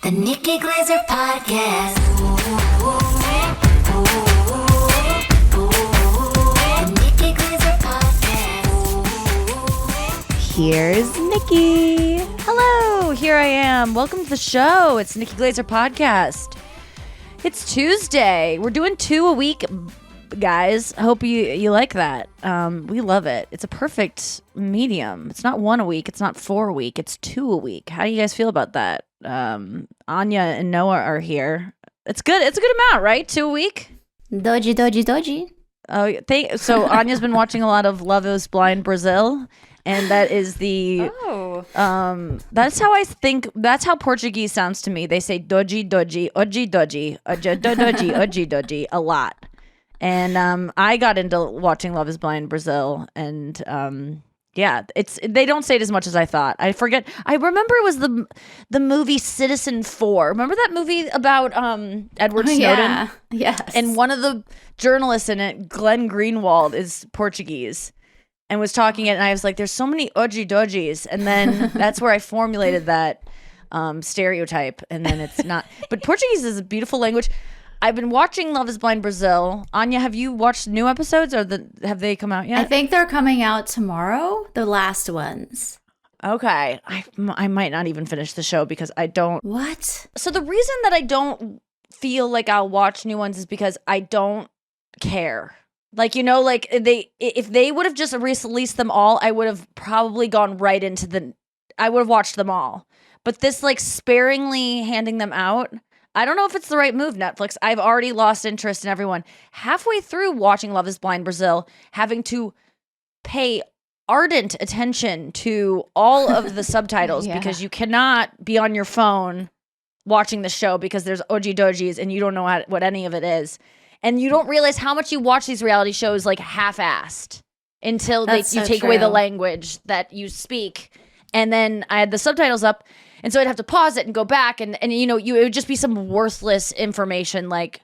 The Nikki Glaser Podcast. The Nikki Glaser Podcast. Here's Nikki. Hello, here I am. Welcome to the show. It's Nikki Glaser Podcast. It's Tuesday. We're doing 2 a week, guys. I hope you like that. We love it. It's a perfect medium. It's not 1 a week. It's not 4 a week. It's 2 a week. How do you guys feel about that? Anya and Noah are here. It's good. It's a good amount, right? 2 a week. Doji. Oh, so Anya's been watching a lot of Love Is Blind Brazil, and that is the that's how I think. That's how Portuguese sounds to me. They say oji doji a lot. And I got into watching Love Is Blind Brazil, and yeah, they don't say it as much as I thought. I forget. I remember it was the movie Citizen 4. Remember that movie about Edward Snowden? Yeah. Yes. And one of the journalists in it, Glenn Greenwald, is Portuguese and was talking it, and I was like, there's so many oji dojis, and then that's where I formulated that stereotype, and then it's not. But Portuguese is a beautiful language. I've been watching Love Is Blind Brazil. Anya, have you watched new episodes, or have they come out yet? I think they're coming out tomorrow, the last ones. Okay. I might not even finish the show because I don't. What? So the reason that I don't feel like I'll watch new ones is because I don't care. Like, you know, like if they would have just released them all, I would have probably gone right into I would have watched them all. But this like sparingly handing them out, I don't know if it's the right move, Netflix. I've already lost interest in everyone. Halfway through watching Love Is Blind Brazil, having to pay ardent attention to all of the subtitles because you cannot be on your phone watching the show because there's oji dojis and you don't know what any of it is. And you don't realize how much you watch these reality shows like half-assed until you take away the language that you speak. And then I had the subtitles up, and so I'd have to pause it and go back, and you know, it would just be some worthless information, like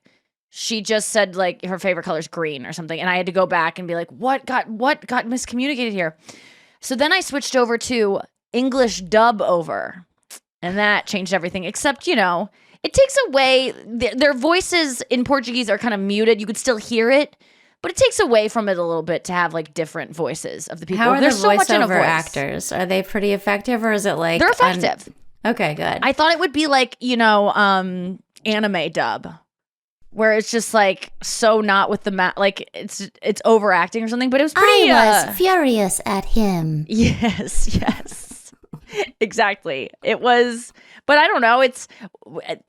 she just said like her favorite color is green or something, and I had to go back and be like, what got miscommunicated here? So then I switched over to English dub over, and that changed everything. Except, you know, it takes away their voices in Portuguese are kind of muted. You could still hear it, but it takes away from it a little bit to have like different voices of the people. How are There's the so much in a voiceover voice. actors? Are they pretty effective, or is it like They're effective. Okay, good. I thought it would be like, you know, anime dub, where it's just like so not with the like it's overacting or something. But it was pretty. I was furious at him. Yes, exactly. It was, but I don't know.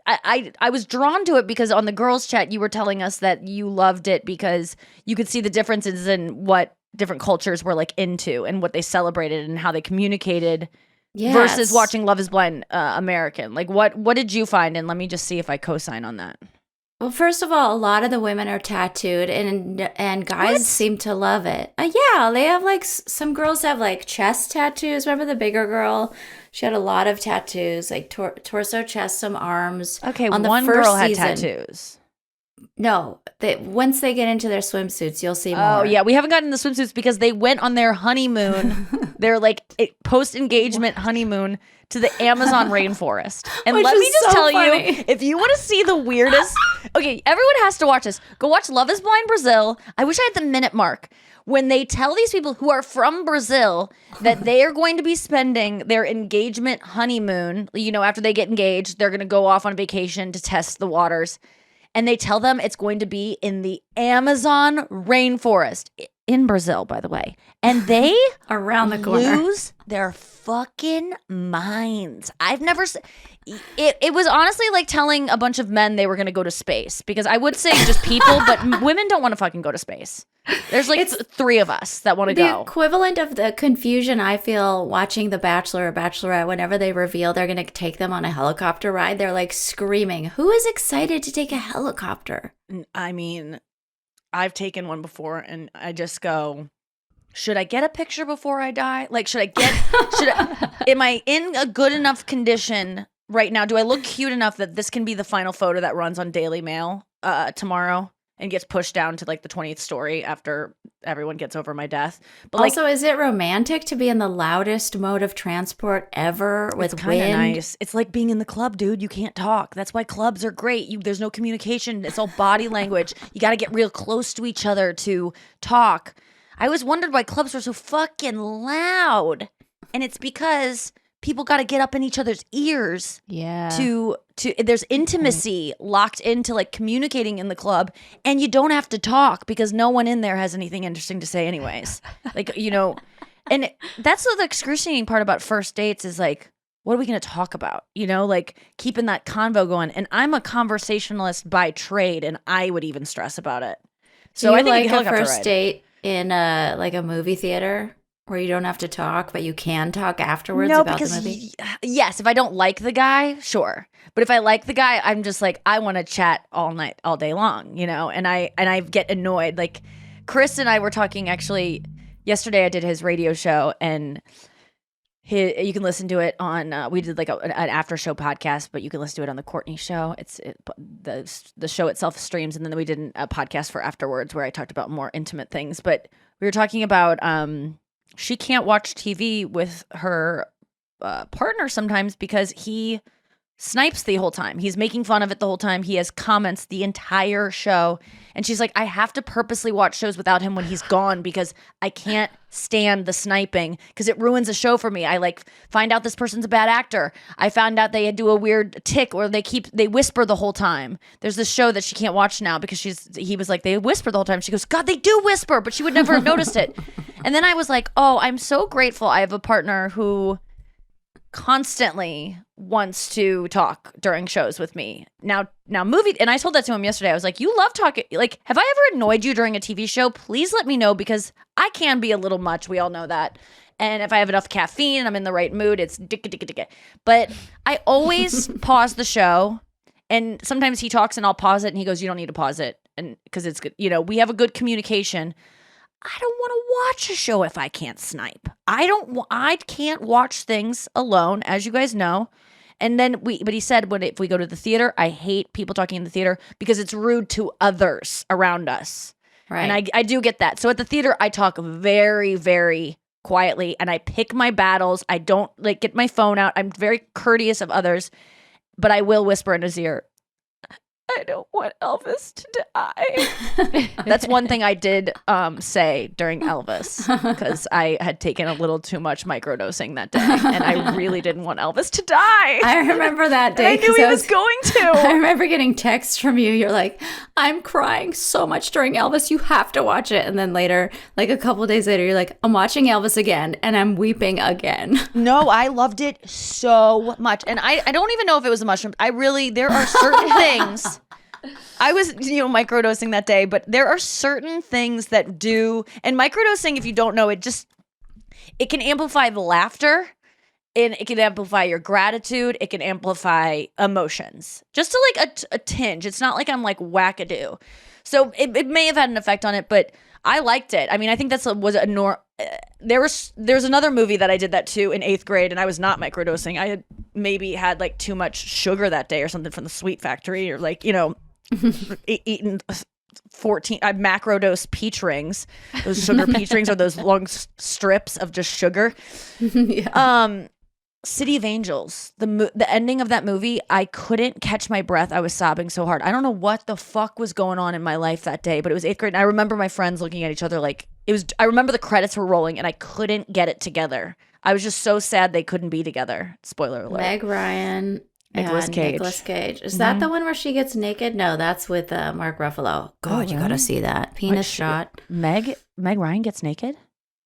I was drawn to it because on the girls' chat you were telling us that you loved it because you could see the differences in what different cultures were like into and what they celebrated and how they communicated. Yes. Versus watching Love Is Blind American. Like, what did you find? And let me just see if I co-sign on that. Well, first of all, a lot of the women are tattooed, and guys seem to love it. Yeah, they have like some girls have like chest tattoos. Remember the bigger girl? She had a lot of tattoos, like torso, chest, some arms. Okay, on the one first girl had season. tattoos. No, once they get into their swimsuits, you'll see more. Oh, yeah. We haven't gotten the swimsuits because they went on their honeymoon, their like post-engagement honeymoon to the Amazon rainforest. And Which let me is just so tell funny. you, if you want to see the weirdest, okay, everyone has to watch this. Go watch Love Is Blind Brazil. I wish I had the minute mark. When they tell these people who are from Brazil that they are going to be spending their engagement honeymoon, you know, after they get engaged, they're going to go off on vacation to test the waters. And they tell them it's going to be in the Amazon rainforest in Brazil, by the way. And they Around the corner. lose their fucking minds. I've never it was honestly like telling a bunch of men they were going to go to space, because I would say just people, but women don't want to fucking go to space. There's like 3 of us that want to The go. equivalent of the confusion I feel watching The Bachelor or Bachelorette, whenever they reveal they're going to take them on a helicopter ride, they're like screaming, who is excited to take a helicopter? I mean, I've taken one before and I just go, should I get a picture before I die? Like, am I in a good enough condition right now? Do I look cute enough that this can be the final photo that runs on Daily Mail tomorrow? and gets pushed down to like the 20th story after everyone gets over my death. But Also, is it romantic to be in the loudest mode of transport ever with it's kind of wind? nice. It's like being in the club, dude. You can't talk. That's why clubs are great. There's no communication. It's all body language. You got to get real close to each other to talk. I always wondered why clubs were so fucking loud. And it's because people got to get up in each other's ears. Yeah. To there's intimacy locked into like communicating in the club, and you don't have to talk because no one in there has anything interesting to say anyways. Like, you know, and that's the excruciating part about first dates is like, what are we going to talk about? You know, like keeping that convo going. And I'm a conversationalist by trade, and I would even stress about it. So Do you I think like a helicopter first ride. date in like a movie theater where you don't have to talk, but you can talk afterwards No, about because the movie? yes, if I don't like the guy, sure. But if I like the guy, I'm just like, I want to chat all night, all day long, you know. And I get annoyed. Like Chris and I were talking actually yesterday. I did his radio show, and you can listen to it on. We did like an after show podcast, but you can listen to it on the Courtney show. The show itself streams, and then we did a podcast for afterwards where I talked about more intimate things. But we were talking about she can't watch TV with her partner sometimes because he snipes the whole time. He's making fun of it the whole time. He has comments the entire show. And she's like, I have to purposely watch shows without him when he's gone because I can't stand the sniping because it ruins a show for me. I like find out this person's a bad actor. I found out they do a weird tick or they whisper the whole time. There's this show that she can't watch now because he was like, they whisper the whole time. She goes, God, they do whisper, but she would never have noticed it. And then I was like, oh, I'm so grateful I have a partner who constantly wants to talk during shows with me. Now movie, and I told that to him yesterday. I was like, you love talking. Like, have I ever annoyed you during a TV show? Please let me know because I can be a little much. We all know that. And if I have enough caffeine and I'm in the right mood, it's dicka. But I always pause the show, and sometimes he talks and I'll pause it and he goes, you don't need to pause it. And because it's good, you know, we have a good communication. I don't want to watch a show if I can't snipe. I can't watch things alone, as you guys know. And then but he said if we go to the theater, I hate people talking in the theater because it's rude to others around us. Right. And I do get that. So at the theater, I talk very, very quietly and I pick my battles. I don't like get my phone out. I'm very courteous of others, but I will whisper in his ear, I don't want Elvis to die. That's one thing I did say during Elvis because I had taken a little too much microdosing that day and I really didn't want Elvis to die. I remember that day. I knew he was going to. I remember getting texts from you. You're like, I'm crying so much during Elvis. You have to watch it. And then later, like a couple days later, you're like, I'm watching Elvis again and I'm weeping again. No, I loved it so much. And I don't even know if it was a mushroom. There are certain things. I was, microdosing that day, but there are certain things that do, and microdosing, if you don't know, it can amplify the laughter, and it can amplify your gratitude, it can amplify emotions, just to like a tinge. It's not like I'm like wackadoo. So it may have had an effect on it, but I liked it. I mean, I think there's another movie that I did that too in 8th grade, and I was not microdosing. I had maybe had like too much sugar that day or something from the Sweet Factory, or like, eaten 14 macrodose peach rings. Those sugar peach rings are those long strips of just sugar. Yeah. City of Angels, the ending of that movie, I couldn't catch my breath. I was sobbing so hard. I don't know what the fuck was going on in my life that day, but it was 8th grade, and I remember my friends looking at each other like I remember the credits were rolling and I couldn't get it together. I was just so sad they couldn't be together. Spoiler alert. Meg Ryan. Nicolas Cage. Is that the one where she gets naked? No, that's with Mark Ruffalo. God, you gotta see that. Penis shot. Meg Ryan gets naked?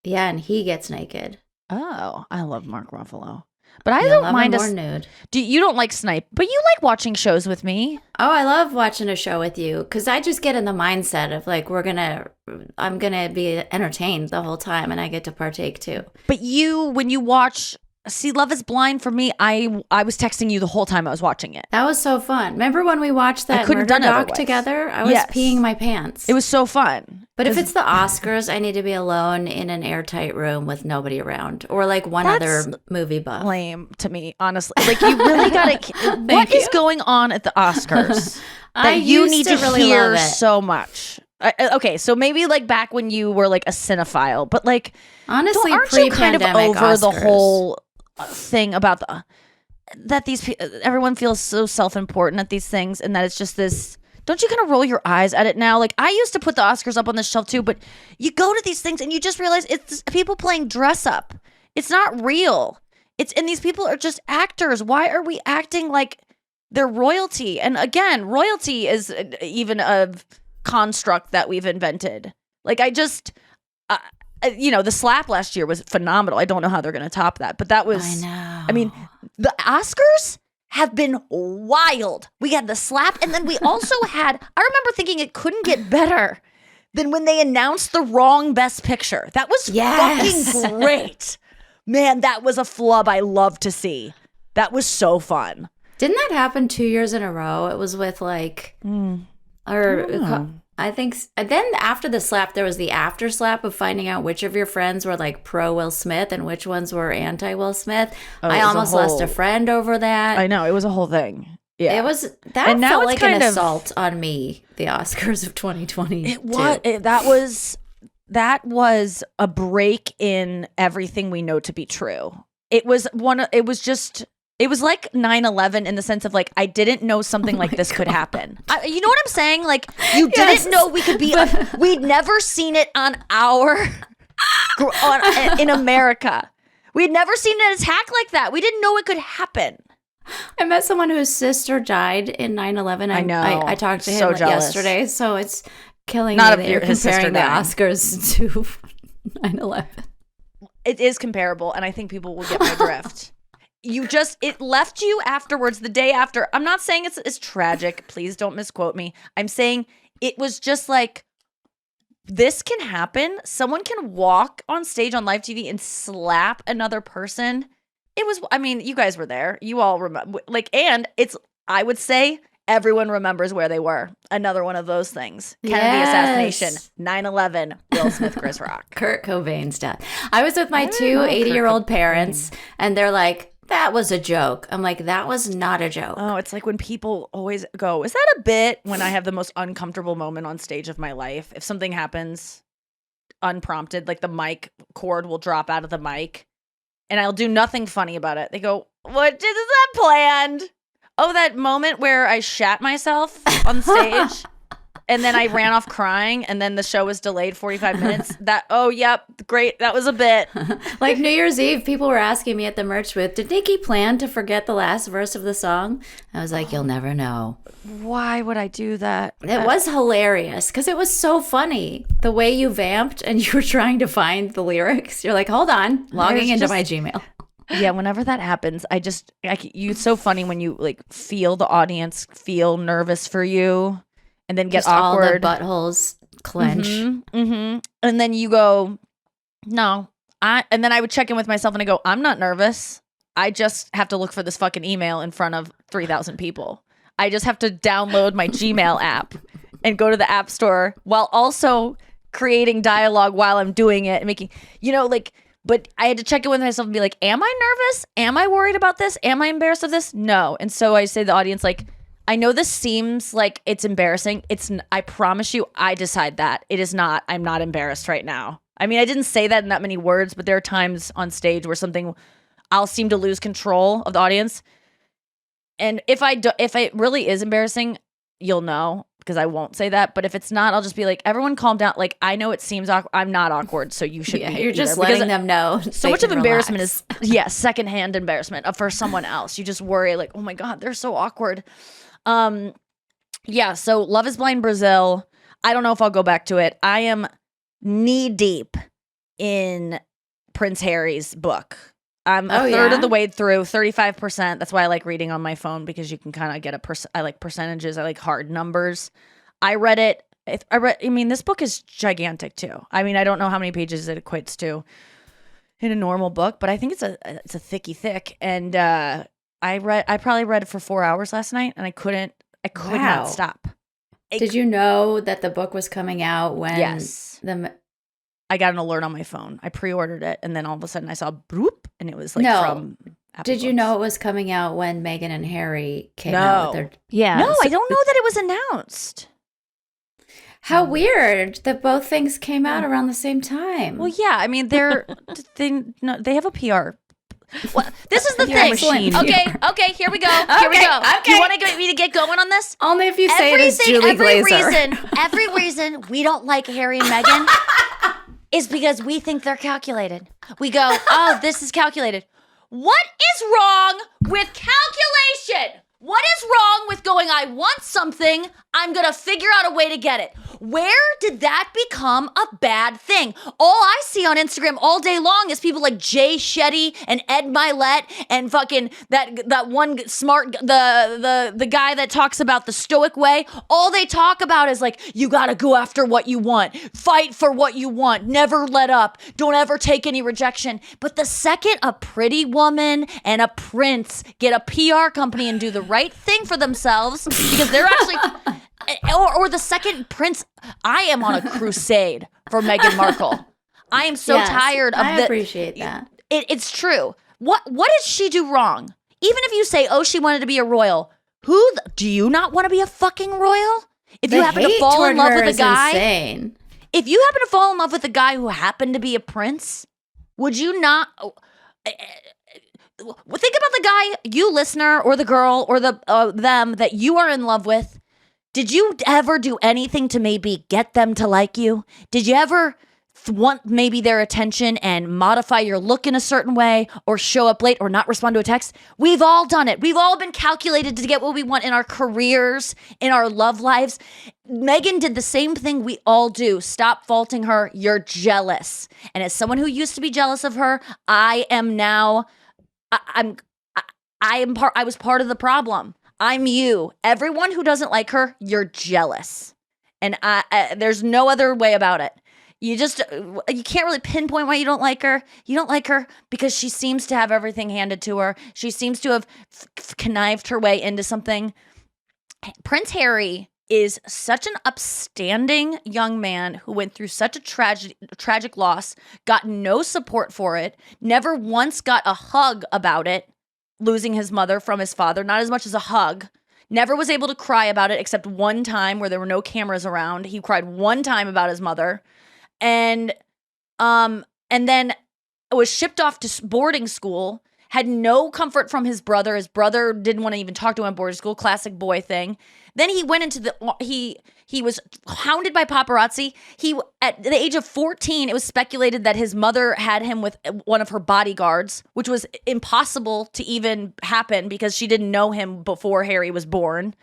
Yeah, and he gets naked. Oh, I love Mark Ruffalo. But I don't mind more nude. You don't like snipe, but you like watching shows with me. Oh, I love watching a show with you because I just get in the mindset of like I'm gonna be entertained the whole time, and I get to partake too. But when you watch, see, Love is Blind for me, I was texting you the whole time I was watching it. That was so fun. Remember when we watched that murder doc together? I was peeing my pants. It was so fun. But if it's the Oscars, I need to be alone in an airtight room with nobody around, or like one other movie buff. Lame to me, honestly. Like, you really gotta. What is going on at the Oscars? I that you used need to to really hear love it. so much. Okay, so maybe like back when you were like a cinephile, but like Honestly, aren't you kind of pre-pandemic over the Oscars. whole thing about that everyone feels so self-important at these things, and that it's just this. Don't you kind of roll your eyes at it now? Like I used to put the Oscars up on the shelf too, but you go to these things and you just realize it's people playing dress up. It's not real. And these people are just actors. Why are we acting like they're royalty? And again, royalty is even a construct that we've invented. Like the slap last year was phenomenal. I don't know how they're going to top that, but that was, I know. I mean, the Oscars have been wild. We had the slap, and then we also had, I remember thinking it couldn't get better than when they announced the wrong Best Picture. That was fucking great. Man, that was a flub I love to see. That was so fun. Didn't that happen 2 years in a row? It was with like, I think. Then after the slap, there was the after slap of finding out which of your friends were like pro Will Smith and which ones were anti Will Smith. I almost lost a friend over that. I know, it was a whole thing. Yeah, it was that. And now felt like an assault on me. The Oscars of 2020. It was. That was a break in everything we know to be true. It was like 9/11 in the sense of like, I didn't know something like this could happen. You know what I'm saying? Like you didn't know we could be, we'd never seen it on in America. We'd never seen an attack like that. We didn't know it could happen. I met someone whose sister died in 9/11. I know. I talked to him yesterday. So it's killing me that you're comparing the Oscars to 9/11. It is comparable, and I think people will get my drift. It left you afterwards, the day after. I'm not saying it's tragic. Please don't misquote me. I'm saying it was just like, this can happen. Someone can walk on stage on live TV and slap another person. It was, I mean, you guys were there. You all remember, and I would say everyone remembers where they were. Another one of those things. Kennedy assassination, 9/11, Will Smith, Chris Rock. Kurt Cobain's death. I was with my two 80-year-old parents, and they're like, that was a joke. I'm like, that was not a joke. Oh, it's like when people always go, is that a bit? When I have the most uncomfortable moment on stage of my life. If something happens unprompted, like the mic cord will drop out of the mic, and I'll do nothing funny about it. They go, what, is that planned? Oh, that moment where I shat myself on stage and then I ran off crying and then the show was delayed 45 minutes. Yep, great. That was a bit. Like New Year's Eve, people were asking me at the merch booth, did Nikki plan to forget the last verse of the song? I was like, you'll never know. Why would I do that? It was hilarious because it was so funny. The way you vamped and you were trying to find the lyrics. You're like, hold on, logging into my Gmail. Yeah, whenever that happens, it's so funny when you like feel the audience feel nervous for you and then get just awkward. All the buttholes clench. And then you go, no. And then I would check in with myself and I go, I'm not nervous. I just have to look for this fucking email in front of 3,000 people. I just have to download my Gmail app and go to the app store while also creating dialogue while I'm doing it and making, but I had to check in with myself and be like, am I nervous? Am I worried about this? Am I embarrassed of this? No. And so I say to the audience, like, I know this seems like it's embarrassing. I promise you, I decide that. It is not. I'm not embarrassed right now. I mean, I didn't say that in that many words, but there are times on stage where I'll seem to lose control of the audience. And if it really is embarrassing, you'll know. Because I won't say that, but if it's not, I'll just be like, everyone calm down. Like, I know it seems awkward. I'm not awkward, so you should be. You're just letting them know. So much of embarrassment is, secondhand embarrassment for someone else. You just worry, like, oh my God, they're so awkward. So Love is Blind Brazil. I don't know if I'll go back to it. I am knee deep in Prince Harry's book. I'm a third of the way through, 35%. That's why I like reading on my phone, because you can kind of get I like percentages. I like hard numbers. I read it. This book is gigantic too. I mean, I don't know how many pages it equates to in a normal book, but I think it's a thicky thick. And I probably read it for 4 hours last night, and I could not stop. Did you know that the book was coming out when? Yes. I got an alert on my phone. I pre-ordered it, and then all of a sudden I saw bloop, and it was like from Did you know it was coming out when Meghan and Harry came out No. with their? Yeah. No, I don't know that it was announced. How weird that both things came out around the same time. Well, yeah. I mean, they have a PR. Well, this is the PR thing. machine. Okay, here we go. Here we go. Okay. You want to get me to get going on this? Only if you say it is Julie Glaser. Every reason we don't like Harry and Meghan is because we think they're calculated. We go, oh, this is calculated. What is wrong with calculation? What is wrong with going, I want something, I'm going to figure out a way to get it? Where did that become a bad thing? All I see on Instagram all day long is people like Jay Shetty and Ed Milet and fucking that one smart, the guy that talks about the Stoic way. All they talk about is like, you got to go after what you want. Fight for what you want. Never let up. Don't ever take any rejection. But the second a pretty woman and a prince get a PR company and do the right thing for themselves, because they're actually... Or the second prince, I am on a crusade for Meghan Markle. I am so tired of I appreciate that. It's true. What did she do wrong? Even if you say, oh, she wanted to be a royal, do you not want to be a fucking royal? If you happen to fall in love with a guy, insane. If you happen to fall in love with a guy who happened to be a prince, would you not? Think about the guy, you listener, or the girl, or them that you are in love with. Did you ever do anything to maybe get them to like you? Did you ever want maybe their attention and modify your look in a certain way, or show up late, or not respond to a text? We've all done it. We've all been calculated to get what we want in our careers, in our love lives. Meghan did the same thing we all do. Stop faulting her. You're jealous. And as someone who used to be jealous of her, I am now, I was part of the problem. I'm you. Everyone who doesn't like her, you're jealous. And there's no other way about it. You can't really pinpoint why you don't like her. You don't like her because she seems to have everything handed to her. She seems to have connived her way into something. Prince Harry is such an upstanding young man who went through such a tragic loss, got no support for it, never once got a hug about it, losing his mother from his father, not as much as a hug. Never was able to cry about it except one time where there were no cameras around. He cried one time about his mother. And then was shipped off to boarding school, had no comfort from his brother. His brother didn't want to even talk to him at boarding school, classic boy thing. Then he went into he was hounded by paparazzi. At the age of 14, it was speculated that his mother had him with one of her bodyguards, which was impossible to even happen because she didn't know him before Harry was born.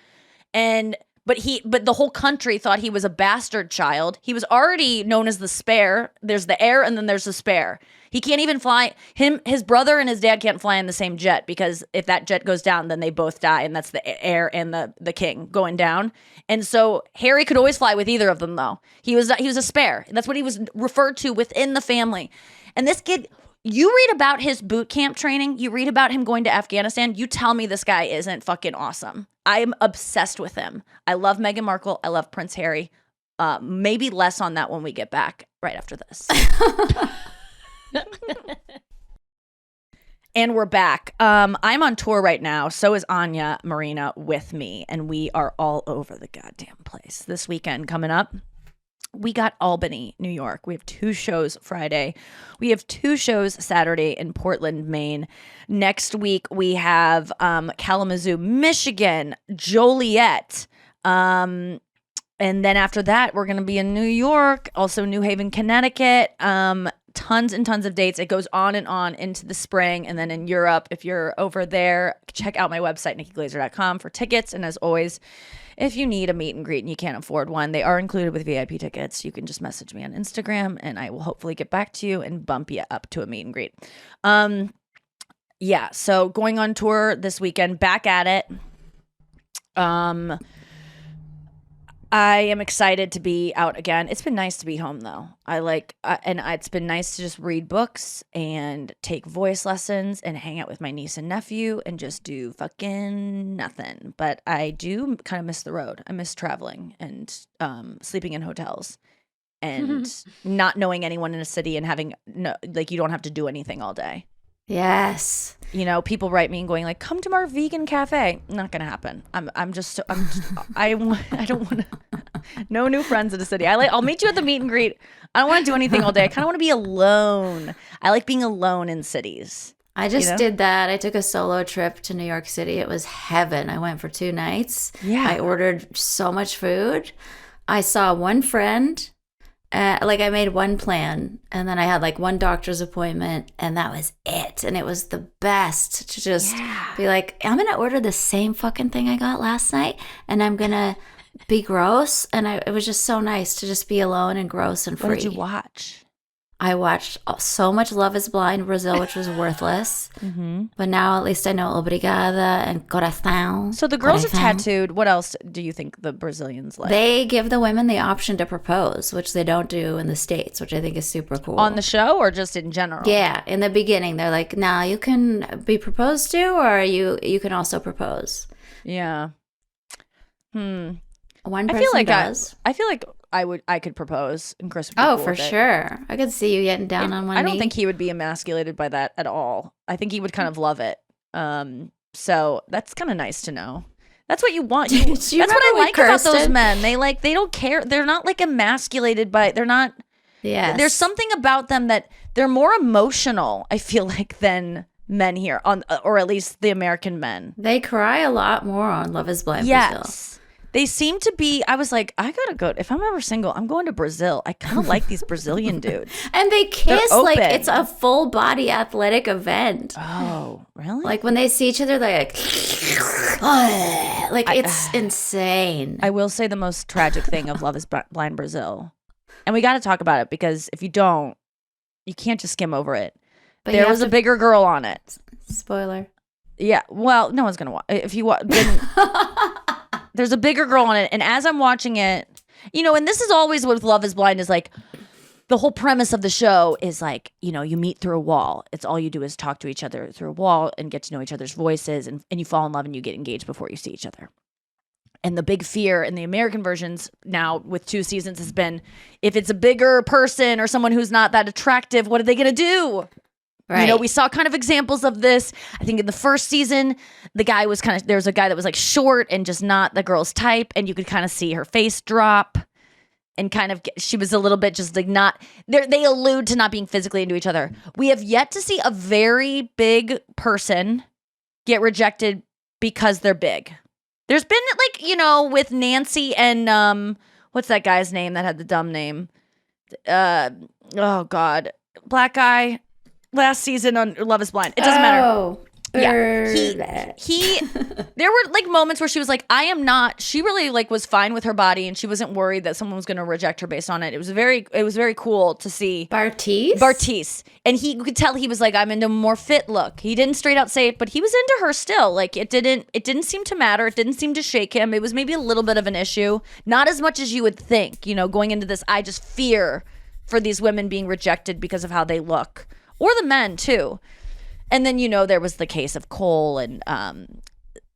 But the whole country thought he was a bastard child. He was already known as the spare. There's the heir and then there's the spare. He can't even fly. His brother and his dad can't fly in the same jet because if that jet goes down, then they both die, and that's the heir and the king going down. And so Harry could always fly with either of them, though. He was a spare. That's what he was referred to within the family. And this kid, you read about his boot camp training. You read about him going to Afghanistan. You tell me this guy isn't fucking awesome. I am obsessed with him. I love Meghan Markle. I love Prince Harry. Maybe less on that when we get back right after this. And we're back. I'm on tour right now. So is Anya Marina with me. And we are all over the goddamn place. This weekend coming up, we got Albany, New York. We have 2 shows Friday. We have 2 shows Saturday in Portland, Maine. Next week, we have Kalamazoo, Michigan, Joliet. And then after that, we're going to be in New York, also New Haven, Connecticut. Tons and tons of dates. It goes on and on into the spring. And then in Europe, if you're over there, check out my website, nikkiglaser.com, for tickets. And as always, if you need a meet and greet and you can't afford one, they are included with VIP tickets. You can just message me on Instagram and I will hopefully get back to you and bump you up to a meet and greet. Yeah, so going on tour this weekend, back at it. I am excited to be out again. It's been nice to be home though. It's been nice to just read books and take voice lessons and hang out with my niece and nephew and just do fucking nothing. But I do kind of miss the road. I miss traveling and sleeping in hotels and not knowing anyone in a city and having you don't have to do anything all day. Yes. You know, people write me and going like, "Come to our vegan cafe." Not gonna happen. I don't want to. No new friends in the city. I'll meet you at the meet and greet. I don't want to do anything all day. I kind of want to be alone. I like being alone in cities. I just did that. I took a solo trip to New York City. It was heaven. I went for 2 nights. Yeah. I ordered so much food. I saw one friend. I made one plan, and then I had like one doctor's appointment, and that was it. And it was the best to just be like, I'm gonna order the same fucking thing I got last night, and I'm gonna be gross. And it was just so nice to just be alone and gross and free. What did you watch? I watched so much Love is Blind Brazil, which was worthless. But now at least I know Obrigada and Coração. So the girls are tattooed. What else do you think the Brazilians like? They give the women the option to propose, which they don't do in the States, which I think is super cool. On the show or just in general? Yeah, in the beginning, they're like, "Nah, you can be proposed to, or you can also propose." Yeah. One person I feel like does. I feel like I could propose, and Chris would be cool For with it. sure. I could see you getting down on one knee. I don't think he would be emasculated by that at all. I think he would kind of love it. So that's kind of nice to know. That's what you want. That's what I like about those men. They don't care. They're not like emasculated by. They're not. Yes. There's something about them that they're more emotional, I feel like, than men here or at least the American men. They cry a lot more on Love is Blind Yes. Brazil. They seem to be. I was like, I gotta go. If I'm ever single, I'm going to Brazil. I kind of like these Brazilian dudes. And they kiss They're like open. it's a full body athletic event. Oh, really? Like when they see each other, they're like, it's insane. I will say the most tragic thing of Love is Blind Brazil, and we got to talk about it because if you don't, you can't just skim over it. But There was a bigger girl on it. Spoiler. Yeah, well, no one's gonna watch. If you watch, there's a bigger girl on it, and as I'm watching it, you know, and this is always with Love is Blind is like the whole premise of the show is like, you know, you meet through a wall. It's all you do is talk to each other through a wall and get to know each other's voices, and you fall in love and you get engaged before you see each other. And the big fear in the American versions now with 2 seasons has been if it's a bigger person or someone who's not that attractive, what are they gonna do? Right. You know, we saw kind of examples of this. I think in the first season, the guy was there was a guy that was like short and just not the girl's type. And you could kind of see her face drop and kind of, she was a little bit just like not, they allude to not being physically into each other. We have yet to see a very big person get rejected because they're big. There's been like, you know, with Nancy and, what's that guy's name that had the dumb name? Oh God, black guy. Last season on Love is Blind. It doesn't matter. Yeah. He there were like moments where she was like, she really like was fine with her body and she wasn't worried that someone was going to reject her based on it. It was very cool to see. Bartiz. And you could tell he was like, I'm into a more fit look. He didn't straight out say it, but he was into her still. Like it didn't seem to matter. It didn't seem to shake him. It was maybe a little bit of an issue. Not as much as you would think, you know, going into this, I just fear for these women being rejected because of how they look. Or the men, too. And then, you know, there was the case of Cole and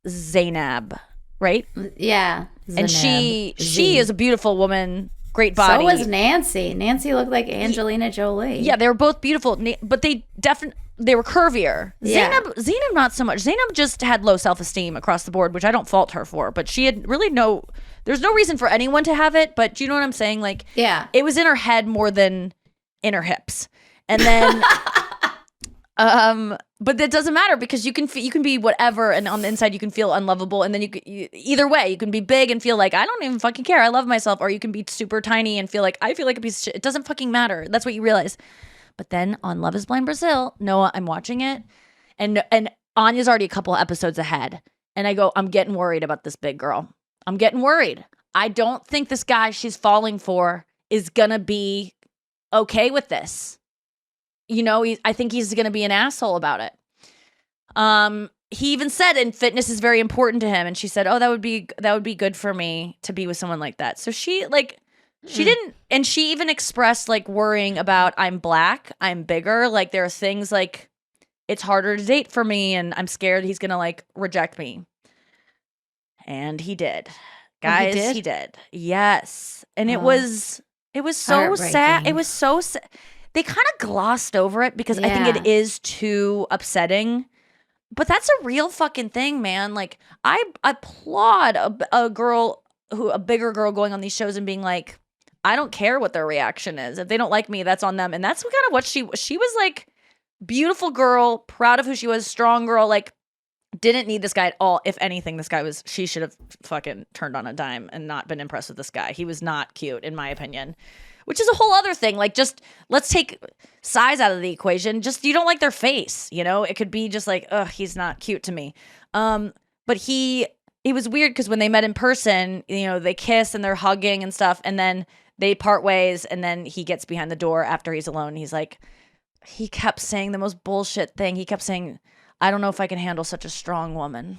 Zainab, right? Yeah. And she is a beautiful woman, great body. So was Nancy. Nancy looked like Angelina Jolie. Yeah, they were both beautiful, but they were curvier. Yeah. Zainab, not so much. Zainab just had low self-esteem across the board, which I don't fault her for. But she had really there's no reason for anyone to have it. But do you know what I'm saying? Like, yeah, it was in her head more than in her hips. And then, but that doesn't matter because you can be whatever, and on the inside you can feel unlovable. And then either way, you can be big and feel like I don't even fucking care, I love myself, or you can be super tiny and feel like I feel like a piece of shit. It doesn't fucking matter. That's what you realize. But then on Love Is Blind Brazil, Noah, I'm watching it, and Anya's already a couple episodes ahead, and I go, I'm getting worried about this big girl. I'm getting worried. I don't think this guy she's falling for is gonna be okay with this. You know, I think he's going to be an asshole about it. He even said, and fitness is very important to him. And she said, oh, that would be good for me to be with someone like that. So she didn't, and she even expressed like worrying about, I'm black, I'm bigger. Like there are things like it's harder to date for me and I'm scared he's going to like reject me. And he did. Guys, he did. Yes. And it was so sad. It was so sad. they kind of glossed over it because I think it is too upsetting. But that's a real fucking thing, man. Like, I applaud a bigger girl going on these shows and being like, I don't care what their reaction is. If they don't like me, that's on them. And that's kind of what she was like, beautiful girl, proud of who she was, strong girl, like, didn't need this guy at all. If anything, she should have fucking turned on a dime and not been impressed with this guy. He was not cute, in my opinion, which is a whole other thing. Like, just let's take size out of the equation. Just, you don't like their face, you know? It could be just like, ugh, he's not cute to me. But it was weird because when they met in person, you know, they kiss and they're hugging and stuff, and then they part ways, and then he gets behind the door after he's alone. And he's like, he kept saying the most bullshit thing. He kept saying, I don't know if I can handle such a strong woman.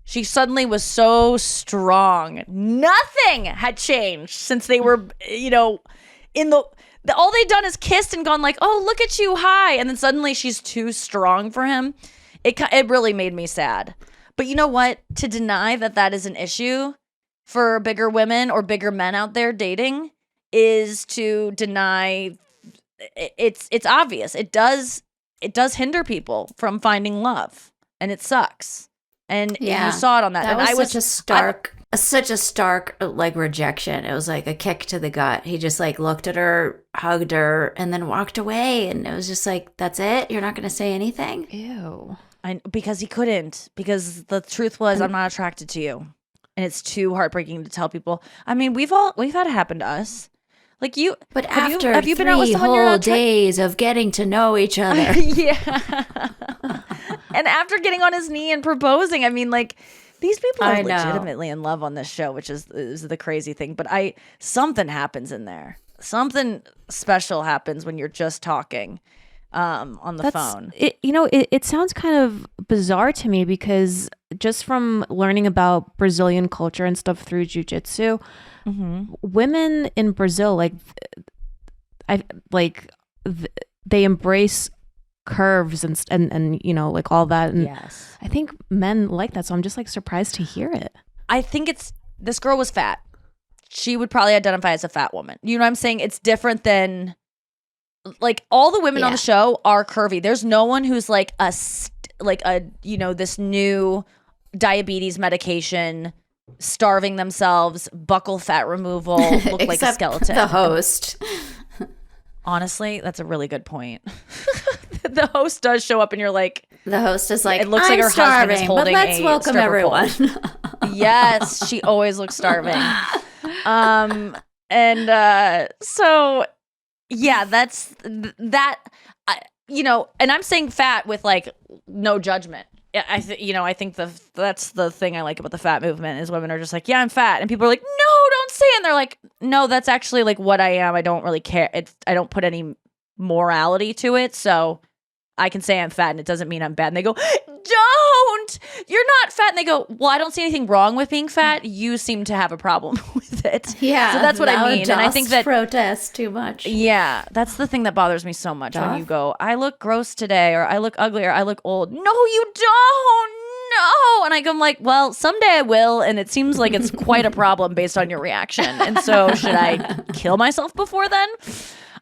She suddenly was so strong. Nothing had changed since they were, you know, all they'd done is kissed and gone like, oh, look at you, hi. And then suddenly she's too strong for him. It really made me sad. But you know what? To deny that is an issue for bigger women or bigger men out there dating is to deny it's obvious. It does hinder people from finding love, and it sucks. And you saw it on that. That and was such a stark like rejection. It was like a kick to the gut. He just like looked at her, hugged her, and then walked away. And it was just like, that's it? You're not going to say anything? Ew. Because he couldn't. Because the truth was, I'm not attracted to you. And it's too heartbreaking to tell people. I mean, we've had it happen to us. Like you, but after have you been out with 3 someone you're whole not days of getting to know each other, yeah, and after getting on his knee and proposing, I mean, like these people are legitimately in love on this show, which is the crazy thing. But something happens in there. Something special happens when you're just talking on the phone. It sounds kind of bizarre to me because just from learning about Brazilian culture and stuff through jiu-jitsu, women in Brazil, they embrace curves and you know, like all that. And yes, I think men like that. So I'm just like surprised to hear it. I think this girl was fat. She would probably identify as a fat woman. You know what I'm saying? It's different than like all the women on the show are curvy. There's no one who's like this new diabetes medication, starving themselves, buckle fat removal, look like a skeleton. The host. Honestly, that's a really good point. The host does show up and you're like, the host is like, it looks I'm like her starving, husband is holding but let's welcome everyone. Yes, she always looks starving. So yeah, that's that. And I'm saying fat with like no judgment. I think that's the thing I like about the fat movement is women are just like, yeah, I'm fat, and people are like, no, don't say it. And they're like, no, that's actually like what I am. I don't really care. I don't put any morality to it, so I can say I'm fat, and it doesn't mean I'm bad. And they go, don't, you're not fat. And they go, well, I don't see anything wrong with being fat. You seem to have a problem with it. Yeah, so that's what I mean. And I think that protest too much. Yeah, that's the thing that bothers me so much when you go, I look gross today, or I look ugly, or I look old. No, you don't. No. And I'm like, well, someday I will. And it seems like it's quite a problem based on your reaction. And so should I kill myself before then?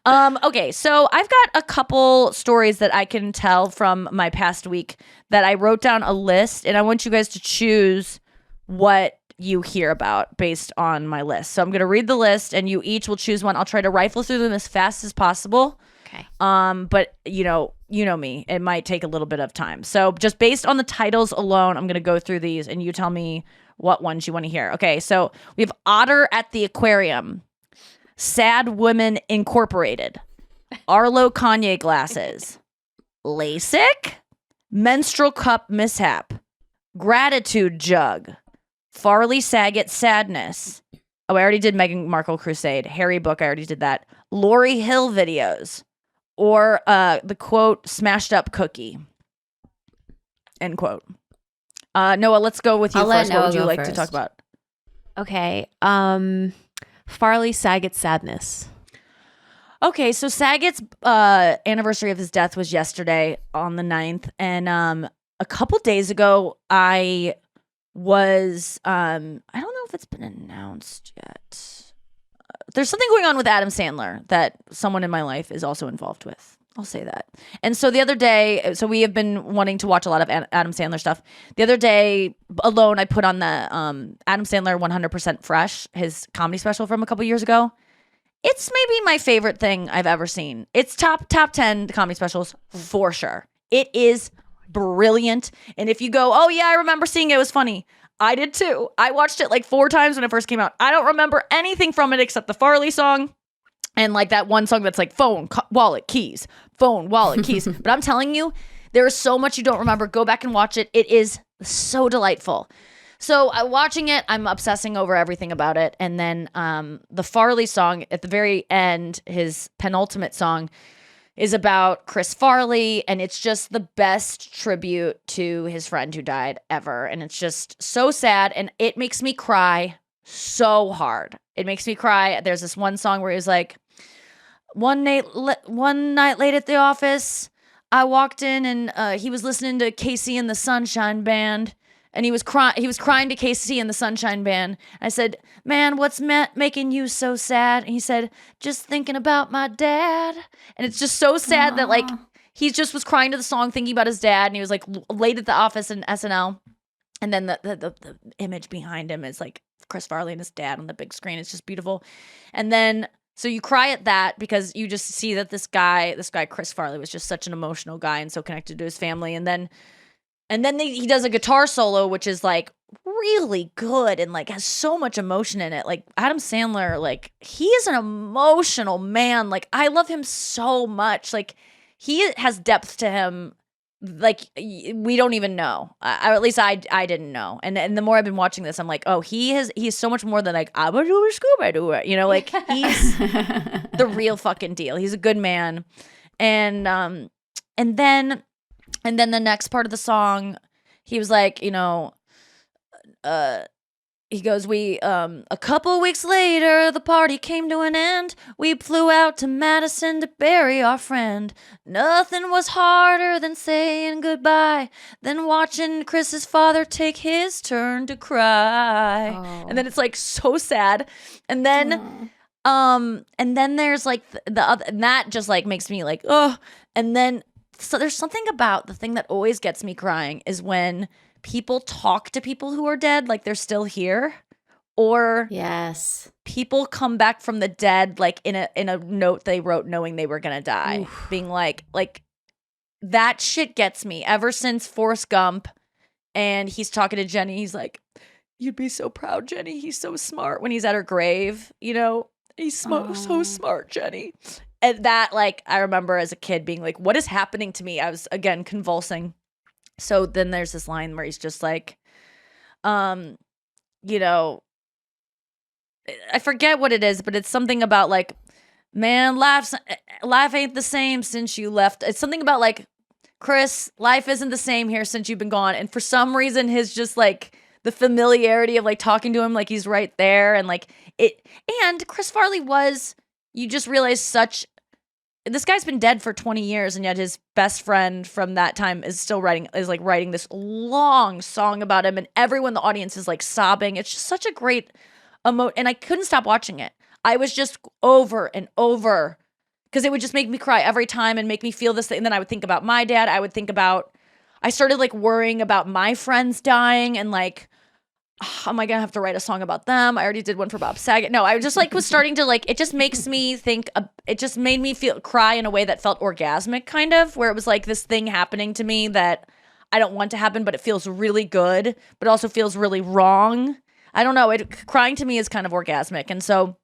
Okay, so I've got a couple stories that I can tell from my past week that I wrote down a list, and I want you guys to choose what you hear about based on my list. So I'm going to read the list, and you each will choose one. I'll try to rifle through them as fast as possible. Okay. But you know me, it might take a little bit of time. So just based on the titles alone, I'm going to go through these, and you tell me what ones you want to hear. Okay, so we have Otter at the Aquarium, Sad Women Incorporated, Arlo Kanye glasses, LASIK, menstrual cup mishap, gratitude jug, Farley Saget sadness. Oh, I already did Meghan Markle crusade. Harry book, I already did that. Lauryn Hill videos, or the quote smashed up cookie. End quote. Noah, let's go with you first. What would you like to talk about? Okay. Farley Saget sadness. Okay, so Saget's anniversary of his death was yesterday on the 9th. And a couple days ago, I was, I don't know if it's been announced yet. there's something going on with Adam Sandler that someone in my life is also involved with. I'll say that. And so the other day, so we have been wanting to watch a lot of Adam Sandler stuff. The other day alone, I put on the Adam Sandler 100% Fresh, his comedy special from a couple years ago. It's maybe my favorite thing I've ever seen. It's top 10 comedy specials for sure. It is brilliant. And if you go, oh yeah, I remember seeing it, it was funny. I did too. I watched it like 4 times when it first came out. I don't remember anything from it except the Farley song. And like that one song that's like phone, wallet, keys, phone, wallet, keys. But I'm telling you, there is so much you don't remember. Go back and watch it. It is so delightful. So watching it, I'm obsessing over everything about it. And then the Farley song at the very end, his penultimate song, is about Chris Farley. And it's just the best tribute to his friend who died ever. And it's just so sad. And it makes me cry so hard. It makes me cry. There's this one song where he's like, one night late at the office, I walked in and he was listening to Casey and the Sunshine Band, and he was crying to Casey and the Sunshine Band. I said, man, what's making you so sad? And he said, just thinking about my dad. And it's just so sad that like he just was crying to the song thinking about his dad, and he was like late at the office in SNL. And then the image behind him is like Chris Farley and his dad on the big screen. It's just beautiful. And then so you cry at that because you just see that this guy Chris Farley was just such an emotional guy and so connected to his family. And then he does a guitar solo, which is like really good and like has so much emotion in it. Like Adam Sandler, like he is an emotional man. Like I love him so much. Like he has depth to him. Like we don't even know, or at least I didn't know. And the more I've been watching this, I'm like, oh, he's so much more than like you know, like he's the real fucking deal. He's a good man. And then the next part of the song, he was like, you know, he goes, a couple weeks later, the party came to an end. We flew out to Madison to bury our friend. Nothing was harder than saying goodbye, than watching Chris's father take his turn to cry. Oh. And then it's like so sad. And then, there's like the other, and that just like makes me like, oh. And then, so there's something about the thing that always gets me crying is when people talk to people who are dead like they're still here, or yes, people come back from the dead like in a note they wrote knowing they were gonna die. Oof. Being like that shit gets me ever since Forrest Gump, and he's talking to Jenny, he's like, you'd be so proud, Jenny, he's so smart, when he's at her grave, you know, he's so smart, Jenny. And that, like, I remember as a kid being like, what is happening to me? I was again convulsing. So then there's this line where he's just like, you know, I forget what it is, but it's something about like, man, life ain't the same since you left. It's something about like, Chris, life isn't the same here since you've been gone. And for some reason, his just like the familiarity of like talking to him like he's right there, and like it. And Chris Farley was, you just realize this guy's been dead for 20 years, and yet his best friend from that time is still writing this long song about him, and everyone in the audience is like sobbing. It's just such a great and I couldn't stop watching it. I was just over and over because it would just make me cry every time and make me feel this thing. And then I would think about my dad. I started like worrying about my friends dying and like, am I gonna have to write a song about them? I already did one for Bob Saget. No, I just like was starting to like, it just makes me think, it just made me cry in a way that felt orgasmic, kind of, where it was like this thing happening to me that I don't want to happen, but it feels really good, but also feels really wrong. I don't know. Crying to me is kind of orgasmic. And so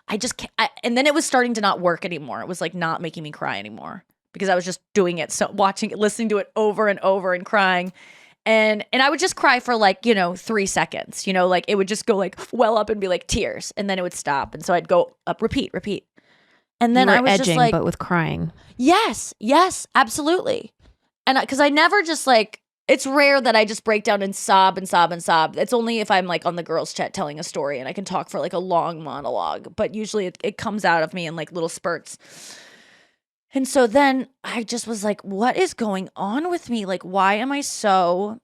I just can't, and then it was starting to not work anymore. It was like not making me cry anymore because I was just doing it. So listening to it over and over and crying. And I would just cry for like, 3 seconds, like it would just go like well up and be like tears, and then it would stop. And so I'd go up, repeat. And then I was edging, just like, but with crying. Yes, absolutely. And because I never just like, it's rare that I just break down and sob and sob and sob. It's only if I'm like on the girls' chat telling a story and I can talk for like a long monologue, but usually it comes out of me in like little spurts. And so then I just was like, what is going on with me? Like, why am I so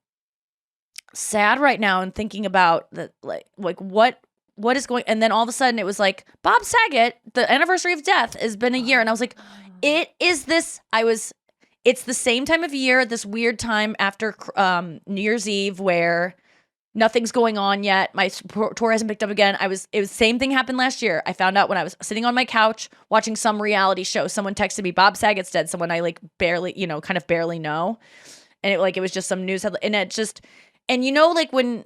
sad right now and thinking about that? Like what what is going, and then all of a sudden it was like, Bob Saget, the anniversary of death has been a year. And I was like, it's the same time of year, this weird time after New Year's Eve where nothing's going on yet. My tour hasn't picked up again. It was same thing happened last year. I found out when I was sitting on my couch watching some reality show. Someone texted me, Bob Saget's dead. Someone I like barely, kind of barely know. And it was just some news headline. And it just, and like when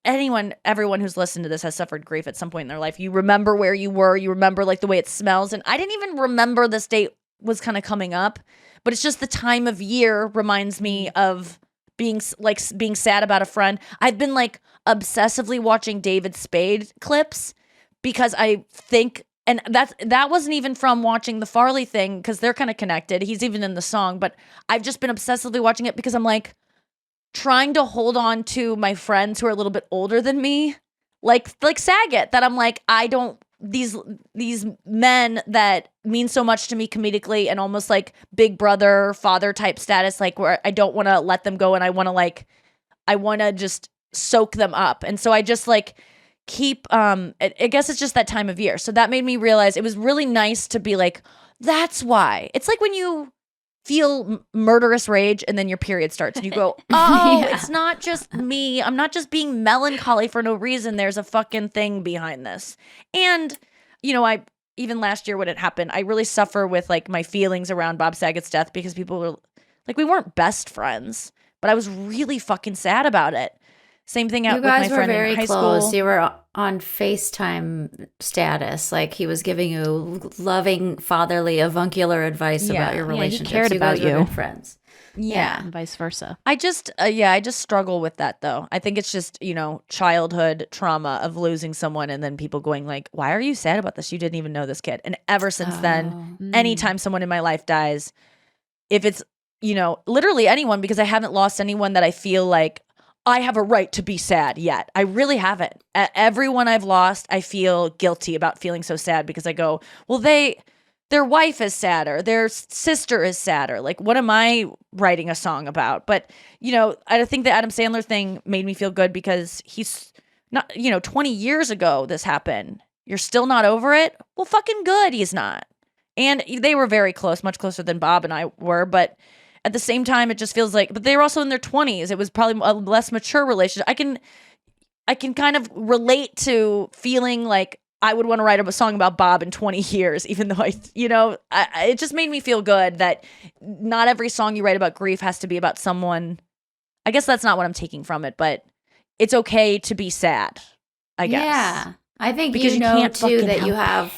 everyone who's listened to this has suffered grief at some point in their life, you remember where you were, you remember like the way it smells. And I didn't even remember this date was kind of coming up, but it's just the time of year reminds me of being sad about a friend. I've been like obsessively watching David Spade clips because I think, and that wasn't even from watching the Farley thing because they're kind of connected. He's even in the song, but I've just been obsessively watching it because I'm like trying to hold on to my friends who are a little bit older than me, like Saget, that I'm like, I don't, these men that mean so much to me comedically and almost like big brother, father type status, like where I don't want to let them go and I want to just soak them up. And so I just like keep, I guess it's just that time of year. So that made me realize it was really nice to be like, that's why. It's like when you feel murderous rage and then your period starts and you go, oh, Yeah. It's not just me. I'm not just being melancholy for no reason. There's a fucking thing behind this. And, I even last year when it happened, I really suffer with like my feelings around Bob Saget's death because people were like, we weren't best friends, but I was really fucking sad about it. Same thing out You with my guys were friend very in high close. school. You were on FaceTime status. Like he was giving you loving, fatherly, avuncular advice Yeah. about your Yeah, he relationship. cared you guys about were you. good friends. Yeah. And vice versa. I just struggle with that though. I think it's just, childhood trauma of losing someone and then people going like, why are you sad about this? You didn't even know this kid. And ever since then, anytime someone in my life dies, if it's, literally anyone, because I haven't lost anyone that I feel like I have a right to be sad yet. I really haven't. Everyone I've lost, I feel guilty about feeling so sad because I go, well, their wife is sadder. Their sister is sadder. Like, what am I writing a song about? But, I think the Adam Sandler thing made me feel good because he's not, 20 years ago this happened. You're still not over it? Well, fucking good he's not. And they were very close, much closer than Bob and I were. But at the same time, it just feels like, but they were also in their 20s. It was probably a less mature relationship. I can kind of relate to feeling like I would want to write a song about Bob in 20 years, even though it just made me feel good that not every song you write about grief has to be about someone. I guess that's not what I'm taking from it, but it's okay to be sad, I guess. Yeah. I think Because you you know can't too fucking that help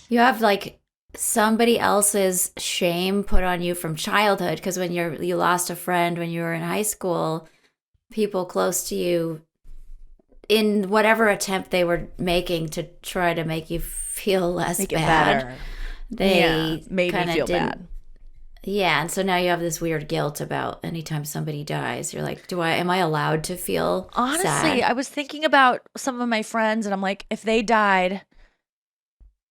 you have like somebody else's shame put on you from childhood, because when you lost a friend when you were in high school, people close to you, in whatever attempt they were making to try to make you feel less Make it bad, better. they made me kinda feel didn't- bad. Yeah, and so now you have this weird guilt about anytime somebody dies. You're like, am I allowed to feel Honestly, sad? I was thinking about some of my friends and I'm like, if they died,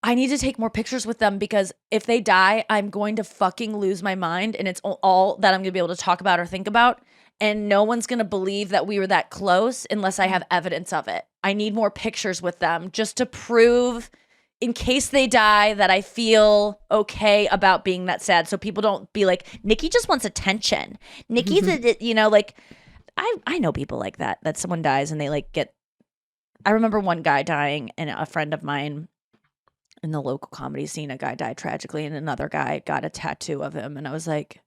I need to take more pictures with them because if they die, I'm going to fucking lose my mind and it's all that I'm going to be able to talk about or think about. And no one's going to believe that we were that close unless I have evidence of it. I need more pictures with them just to prove, in case they die, that I feel okay about being that sad. So people don't be like, Nikki just wants attention. Nikki's, like, I know people like that someone dies and they like get, I remember one guy dying and a friend of mine in the local comedy scene, a guy died tragically and another guy got a tattoo of him. And I was like,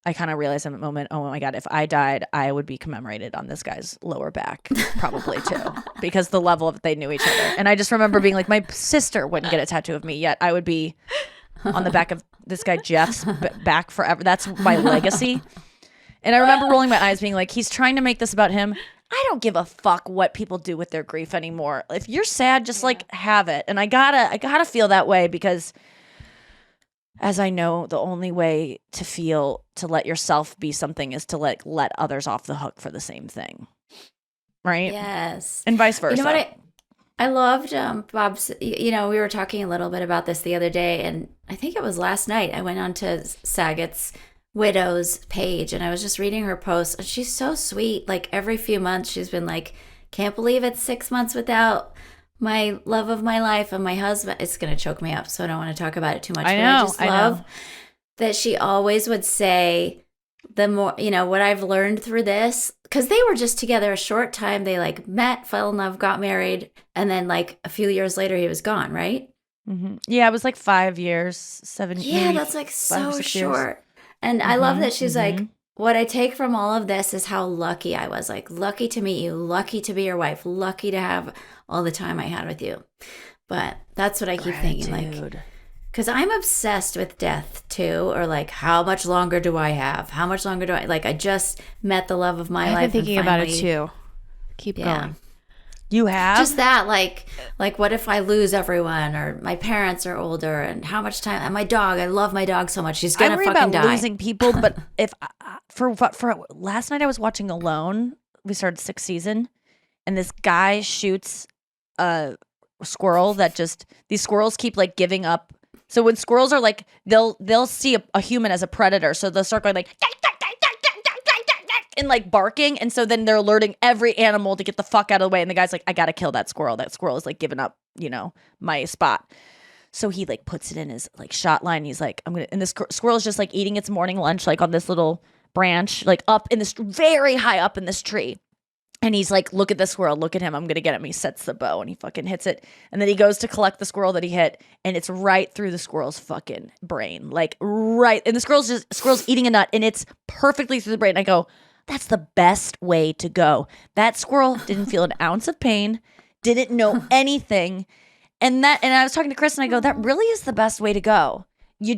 I kind of realized in that moment, oh my God, if I died, I would be commemorated on this guy's lower back, probably too, because the level of they knew each other. And I just remember being like, my sister wouldn't get a tattoo of me, yet I would be on the back of this guy Jeff's back forever. That's my legacy. And I remember rolling my eyes being like, he's trying to make this about him. I don't give a fuck what people do with their grief anymore. If you're sad, just like have it. And I gotta feel that way because as I know, the only way to let yourself be something is to let others off the hook for the same thing. Right? Yes. And vice versa. You know what I loved Bob's, we were talking a little bit about this the other day, and I think it was last night. I went on to Saget's widow's page and I was just reading her posts, and she's so sweet. Like every few months she's been like, can't believe it's 6 months without my love of my life and my husband. It's going to choke me up, so I don't want to talk about it too much. I but know. I just love that she always would say, the more, what I've learned through this, because they were just together a short time. They like met, fell in love, got married, and then like a few years later, he was gone, right? Mm-hmm. Yeah, it was like 5 years, 7 years. Yeah, that's like so short. Years. And I love that she's like, what I take from all of this is how lucky I was. Like, lucky to meet you, lucky to be your wife, lucky to have all the time I had with you. But that's what I keep thinking, like, because I'm obsessed with death too, or like, how much longer do I have? How much longer do I, like, I just met the love of my life. I've been thinking about it too. Keep going. You have? Just that, like what if I lose everyone, or my parents are older, and how much time? And my dog, I love my dog so much. She's gonna fucking die. I worry about losing people, but if for last night I was watching Alone. We started 6th season, and this guy shoots a squirrel that just these squirrels keep like giving up. So when squirrels are like they'll see a human as a predator, so they'll start going like and like barking, and so then they're alerting every animal to get the fuck out of the way, and the guy's like, I gotta kill that squirrel. That squirrel is like giving up, my spot. So he like puts it in his like shot line. He's like, I'm gonna, and this squirrel is just like eating its morning lunch like on this little branch, like up in this very high up in this tree. And he's like, look at this squirrel, look at him, I'm gonna get him. He sets the bow and he fucking hits it. And then he goes to collect the squirrel that he hit, and it's right through the squirrel's fucking brain. Like right, and the squirrel's eating a nut, and it's perfectly through the brain. I go, that's the best way to go. That squirrel didn't feel an ounce of pain, didn't know anything. And I was talking to Chris, and I go, that really is the best way to go. You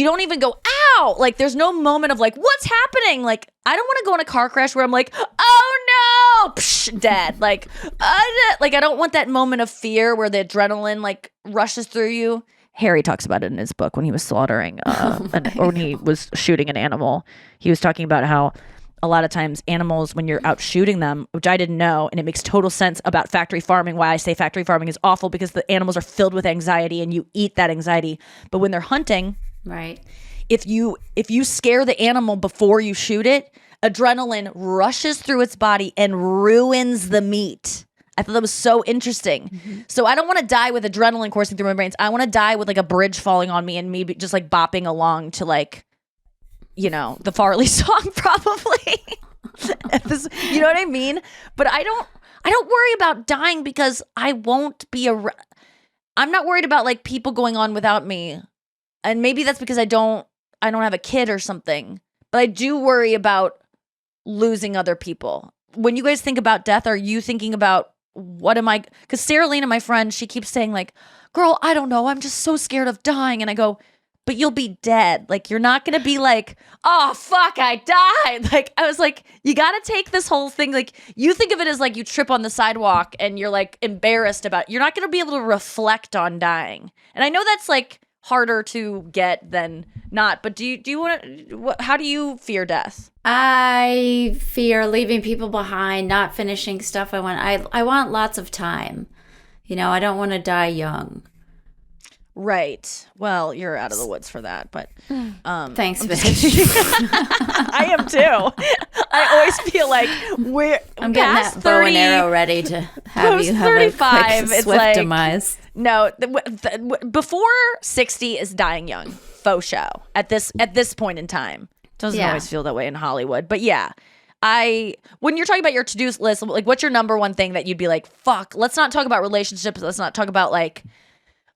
don't even go, ow! Like, there's no moment of like, what's happening? Like, I don't want to go in a car crash where I'm like, oh no, psh, dead. Like, I don't want that moment of fear where the adrenaline like rushes through you. Harry talks about it in his book when he was slaughtering, or when he was shooting an animal. He was talking about how a lot of times animals, when you're out shooting them, which I didn't know, and it makes total sense about factory farming, why I say factory farming is awful, because the animals are filled with anxiety and you eat that anxiety. But when they're hunting, right, if you scare the animal before you shoot it, adrenaline rushes through its body and ruins the meat. I thought that was so interesting. Mm-hmm. So I don't want to die with adrenaline coursing through my brains. I want to die with like a bridge falling on me and me just like bopping along to like, the Farley song probably. You know what I mean? But I don't worry about dying because I won't be I'm not worried about like people going on without me. And maybe that's because I don't have a kid or something. But I do worry about losing other people. When you guys think about death, are you thinking about what am I? Because Sarah Lena, my friend, she keeps saying like, girl, I don't know. I'm just so scared of dying. And I go, but you'll be dead. Like, you're not going to be like, oh, fuck, I died. Like, I was like, you got to take this whole thing. Like, you think of it as like you trip on the sidewalk and you're like embarrassed about it. You're not going to be able to reflect on dying. And I know that's like harder to get than not. But do you want to, how do you fear death? I fear leaving people behind, not finishing stuff I want. I want lots of time. I don't want to die young. Right. Well, you're out of the woods for that, but thanks, bitch. I am too. I always feel like I'm getting that 30, bow and arrow ready to have you have 35. It's swift like, demise. No, before 60 is dying young. Faux show at this point in time. Doesn't always feel that way in Hollywood, but yeah. When you're talking about your to-do list, like what's your number one thing that you'd be like, fuck, let's not talk about relationships. Let's not talk about like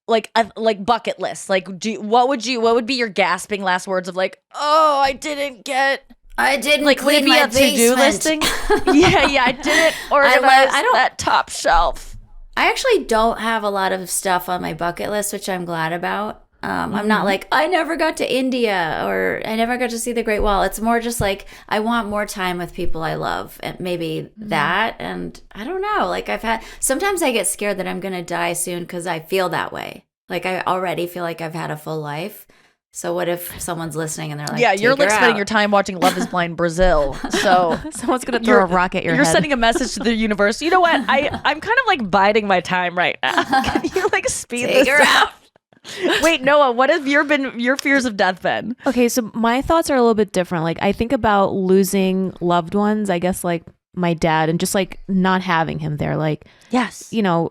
bucket lists. Like, what would be your gasping last words of like, oh, I didn't like clean my to-do listing. yeah, I didn't organize that top shelf. I actually don't have a lot of stuff on my bucket list, which I'm glad about. I'm not like, I never got to India or I never got to see the Great Wall. It's more just like, I want more time with people I love, and maybe that. And I don't know, like sometimes I get scared that I'm going to die soon because I feel that way. Like I already feel like I've had a full life. So what if somene's listening and they're like, yeah, you're like spending your time watching Love is Blind Brazil. So someone's going to throw a rock at your head. You're sending a message to the universe. You know what? I'm kind of like biding my time right now. Can you like speed this up? Wait, Noah, what have your fears of death been? Okay, so my thoughts are a little bit different. Like I think about losing loved ones, I guess like my dad and just like not having him there, like, Yes. you know,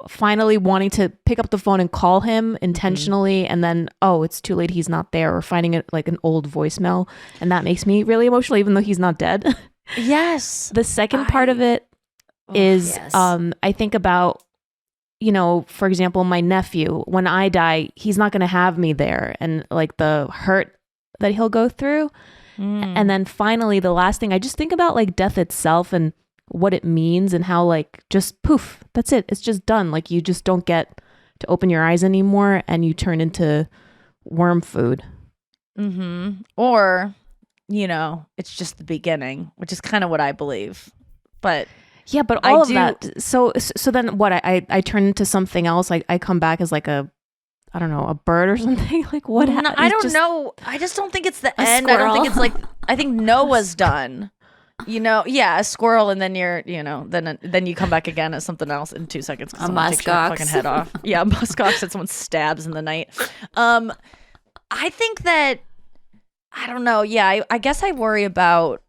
finally wanting to pick up the phone and call him intentionally, and then it's too late, he's not there, or finding it like an old voicemail, and that makes me really emotional even though he's not dead. Yes. The second part of it is I think about, you know, for example, my nephew, when I die, he's not going to have me there, and like the hurt that he'll go through. And then finally, the last thing, I just think about like death itself and what it means, and how like just poof, that's it. It's just done. Like you just don't get to open your eyes anymore, and you turn into worm food. Or, you know, it's just the beginning, which is kind of what I believe. But yeah, but all of that. So then what? I turn into something else. Like I come back as like a, I don't know, a bird or something. Like what? No, I don't know. I just don't think it's the end. Squirrel. I don't think it's like. I think Noah's done. You know, yeah, a squirrel, and then you're, you know, then you come back again as something else in 2 seconds because someone takes your fucking head off. Yeah, a muskox that someone stabs in the night. I think that, I don't know. Yeah, I guess I worry about.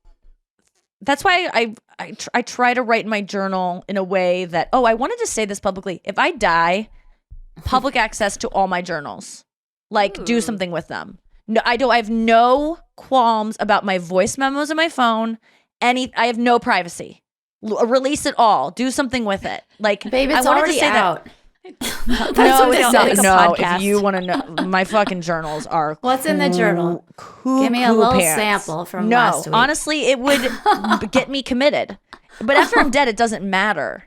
That's why I try to write in my journal in a way that, I wanted to say this publicly. If I die, public access to all my journals, like do something with them. No, I don't. I have no qualms about my voice memos on my phone. I have no privacy. Release it all. Do something with it. Like, babe, it's I wanted already to say out. That. No, if you want to know, my fucking journals are. What's in the journal? Give me a little sample from last week. Honestly, it would get me committed. But after I'm dead, it doesn't matter.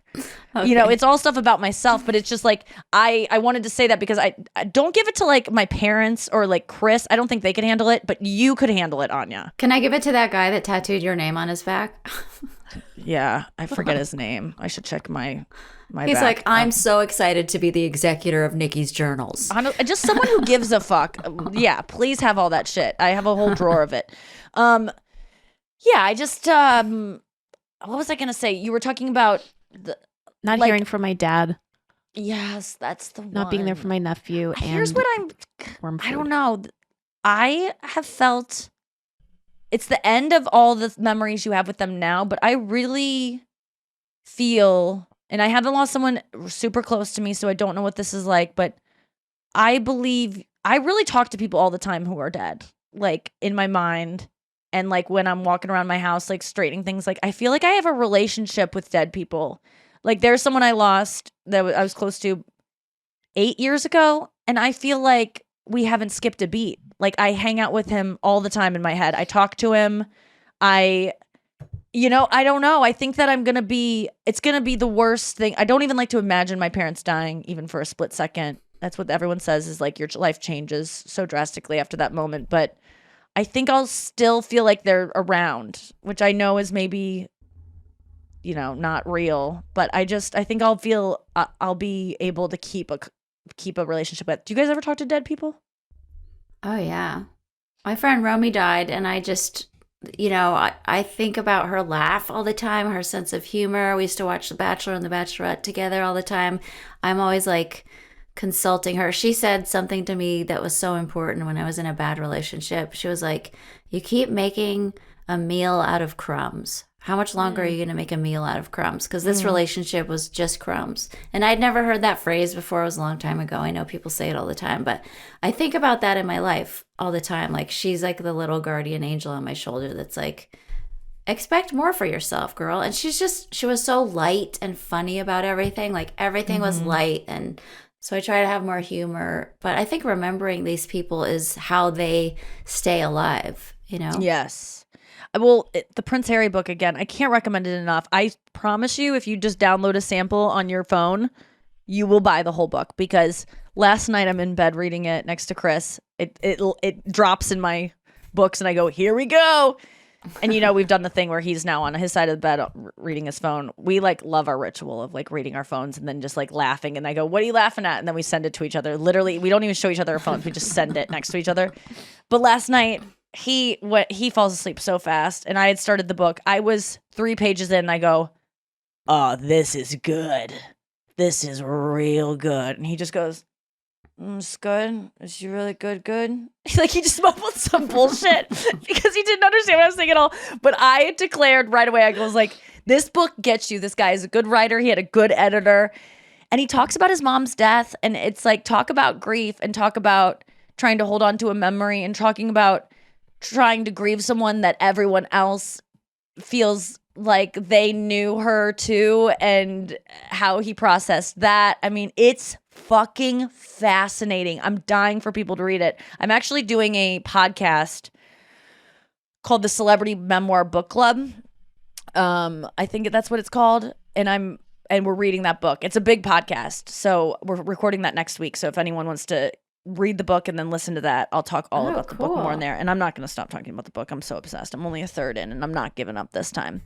Okay. You know, it's all stuff about myself, but it's just like, I wanted to say that because I don't give it to like my parents or like Chris. I don't think they could handle it, but you could handle it, Anya. Can I give it to that guy that tattooed your name on his back? Yeah, I forget his name. I should check my He's back. Like, I'm so excited to be the executor of Nikki's journals. Just someone who gives a fuck. Yeah, please have all that shit. I have a whole drawer of it. Yeah, I just what was I going to say? You were talking about not hearing from my dad. Yes, that's the one. Not being there for my nephew. Here's what I don't know. I have felt it's the end of all the memories you have with them now, but I really feel, and I haven't lost someone super close to me, so I don't know what this is like, but I believe I really talk to people all the time who are dead, like in my mind. And like when I'm walking around my house, like straightening things, like I feel like I have a relationship with dead people. Like there's someone I lost that I was close to 8 years ago, and I feel like we haven't skipped a beat. Like I hang out with him all the time in my head. I talk to him. I don't know. I think that it's going to be the worst thing. I don't even like to imagine my parents dying even for a split second. That's what everyone says is like your life changes so drastically after that moment. But I think I'll still feel like they're around, which I know is maybe, you know, not real. But I think I'll be able to keep a relationship with. Do you guys ever talk to dead people? Oh, yeah. My friend Romy died, and I just, you know, I think about her laugh all the time, her sense of humor. We used to watch The Bachelor and The Bachelorette together all the time. I'm always like consulting her. She said something to me that was so important when I was in a bad relationship. She was like, you keep making a meal out of crumbs. How much longer are you going to make a meal out of crumbs? Because this relationship was just crumbs. And I'd never heard that phrase before. It was a long time ago. I know people say it all the time, but I think about that in my life all the time. Like she's like the little guardian angel on my shoulder that's like, expect more for yourself, girl. And she was so light and funny about everything. Like everything was light. And so I try to have more humor. But I think remembering these people is how they stay alive, you know? Yes. Well, the Prince Harry book, again, I can't recommend it enough. I promise you, if you just download a sample on your phone, you will buy the whole book. Because last night I'm in bed reading it next to Chris. It drops in my books and I go, here we go. And you know, we've done the thing where he's now on his side of the bed reading his phone. We like love our ritual of like reading our phones and then just like laughing. And I go, what are you laughing at? And then we send it to each other. Literally, we don't even show each other our phones. We just send it next to each other. But last night, he falls asleep so fast, and I had started the book. I was 3 pages in, and I go, oh, this is good. This is real good. And he just goes, It's good. Is she really good? Like he just mumbled some bullshit because he didn't understand what I was saying at all. But I declared right away, I was like, this book gets you. This guy is a good writer. He had a good editor. And he talks about his mom's death. And it's like, talk about grief and talk about trying to hold on to a memory and talking about trying to grieve someone that everyone else feels like they knew her too, and how he processed that. I mean, it's fucking fascinating. I'm dying for people to read it. I'm actually doing a podcast called the Celebrity Memoir Book Club. I think that's what it's called. And we're reading that book. It's a big podcast. So we're recording that next week. So if anyone wants to read the book and then listen to that, I'll talk all about the book more in there. And I'm not going to stop talking about the book. I'm so obsessed. I'm only a third in and I'm not giving up this time.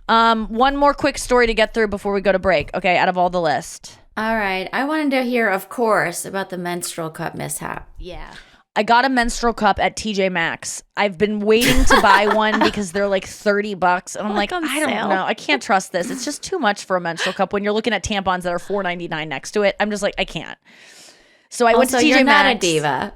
One more quick story to get through before we go to break. Okay, out of all the list. All right. I wanted to hear, of course, about the menstrual cup mishap. Yeah. I got a menstrual cup at TJ Maxx. I've been waiting to buy one because they're like $30. And I'm like, I don't know. I can't trust this. It's just too much for a menstrual cup when you're looking at tampons that are $4.99 next to it. I'm just like, I can't. So I went to TJ you're Maxx. not a diva.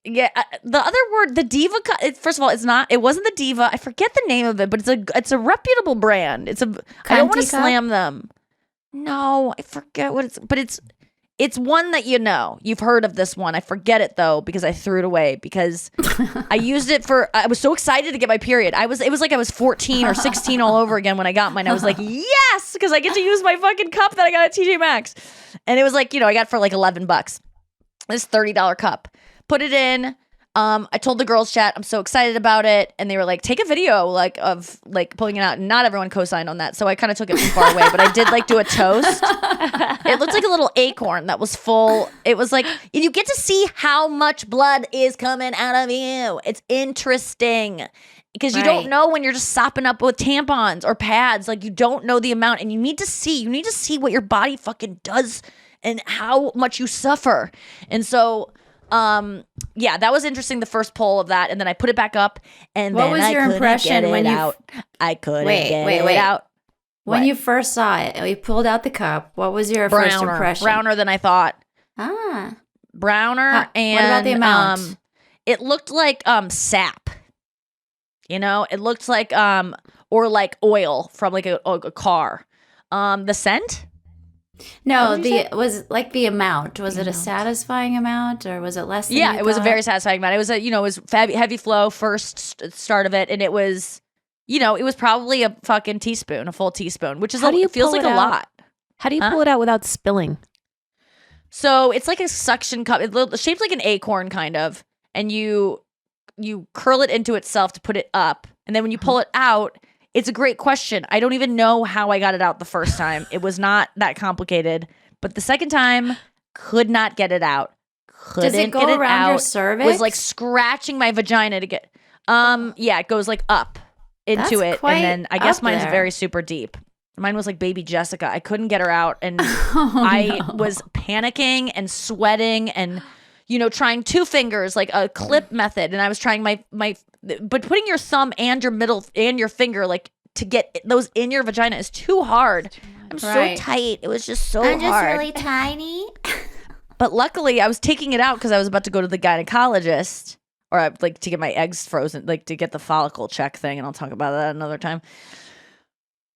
Yeah, the other word, the Diva. First of all, it's not. It wasn't the Diva. I forget the name of it, but it's a reputable brand. I don't want to slam them. No, I forget what it's. But it's one that you've heard of this one. I forget it though because I threw it away because I used it for. I was so excited to get my period. It was like I was 14 or 16 all over again when I got mine. I was like, yes, because I get to use my fucking cup that I got at TJ Maxx, and it was like I got it for like $11. This $30 cup. Put it in. I told the girls chat I'm so excited about it, and they were like, take a video of pulling it out. And not everyone co-signed on that, so I kind of took it from far away, but I did do a toast. It looked like a little acorn that was full. It was like, and you get to see how much blood is coming out of you. It's interesting because you don't know when you're just sopping up with tampons or pads. Like, you don't know the amount, and you need to see what your body fucking does and how much you suffer. And so that was interesting, the first poll of that, and then I put it back up, and what then was I your couldn't impression get when it you out. I couldn't get wait. it out. When What? you first saw it, you pulled out the cup. What was your first impression? Browner than I thought. Browner. And what about the amount? It looked like sap. It looked like or like oil from like a car. The scent? No, the amount. Was it a satisfying amount, or was it less than Yeah, you it was a thought? very satisfying amount. It was it was heavy flow first start of it, and it was it was probably a fucking teaspoon, a full teaspoon, which is it feels like a lot. How do you pull it out without spilling? So it's like a suction cup. It's shaped like an acorn kind of, and you curl it into itself to put it up, and then when you pull it out, it's a great question. I don't even know how I got it out the first time. It was not that complicated, but the second time, could not get it out. Couldn't Does it go get it around out. your cervix? Was like scratching my vagina to get. Yeah, it goes like up into That's it, and then I guess up mine's there. very super deep. Mine was like baby Jessica. I couldn't get her out, and I was panicking and sweating and trying two fingers, like a clip method, and I was trying but putting your thumb and your middle and your finger to get those in your vagina is too hard. I'm so tight. It was just so hard. I'm just really tiny. But luckily, I was taking it out because I was about to go to the gynecologist, or to get my eggs frozen, to get the follicle check thing, and I'll talk about that another time.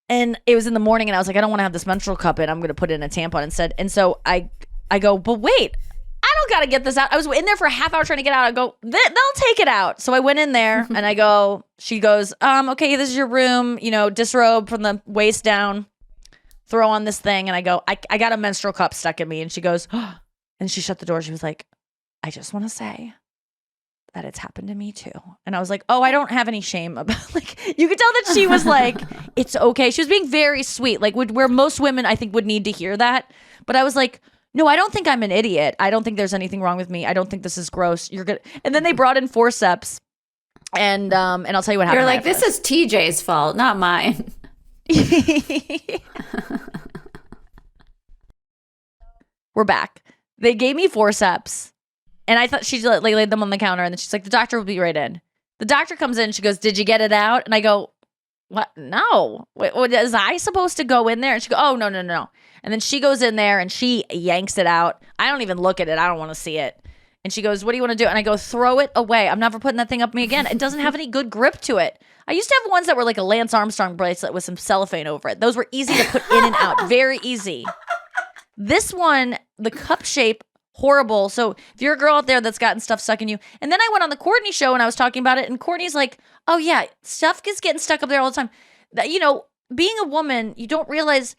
And it was in the morning, and I was like, I don't want to have this menstrual cup in. I'm going to put in a tampon instead. And so I go, but wait, I don't got to get this out. I was in there for a half hour trying to get out. I go, they'll take it out. So I went in there, and she goes, okay, this is your room, disrobe from the waist down, throw on this thing. And I go, I got a menstrual cup stuck in me. And she goes, oh, and she shut the door. She was like, I just want to say that it's happened to me too. And I was like, oh, I don't have any shame about you could tell that she was like, it's okay. She was being very sweet, where most women I think would need to hear that. But I was like, no, I don't think I'm an idiot. I don't think there's anything wrong with me. I don't think this is gross. You're good. And then they brought in forceps, and I'll tell you what happened. You're like, this is TJ's fault, not mine. We're back. They gave me forceps, and I thought she laid them on the counter, and then she's like, the doctor will be right in. The doctor comes in, she goes, did you get it out? And I go, what? No. What, is I supposed to go in there? And she go, oh, no, no, no. And then she goes in there and she yanks it out. I don't even look at it. I don't want to see it. And she goes, what do you want to do? And I go, throw it away. I'm never putting that thing up me again. It doesn't have any good grip to it. I used to have ones that were like a Lance Armstrong bracelet with some cellophane over it. Those were easy to put in and out. Very easy. This one, the cup shape, horrible. So if you're a girl out there that's gotten stuff stuck in you. And then I went on the Courtney show and I was talking about it. And Courtney's like, oh yeah, stuff is getting stuck up there all the time. That, you know, being a woman, you don't realize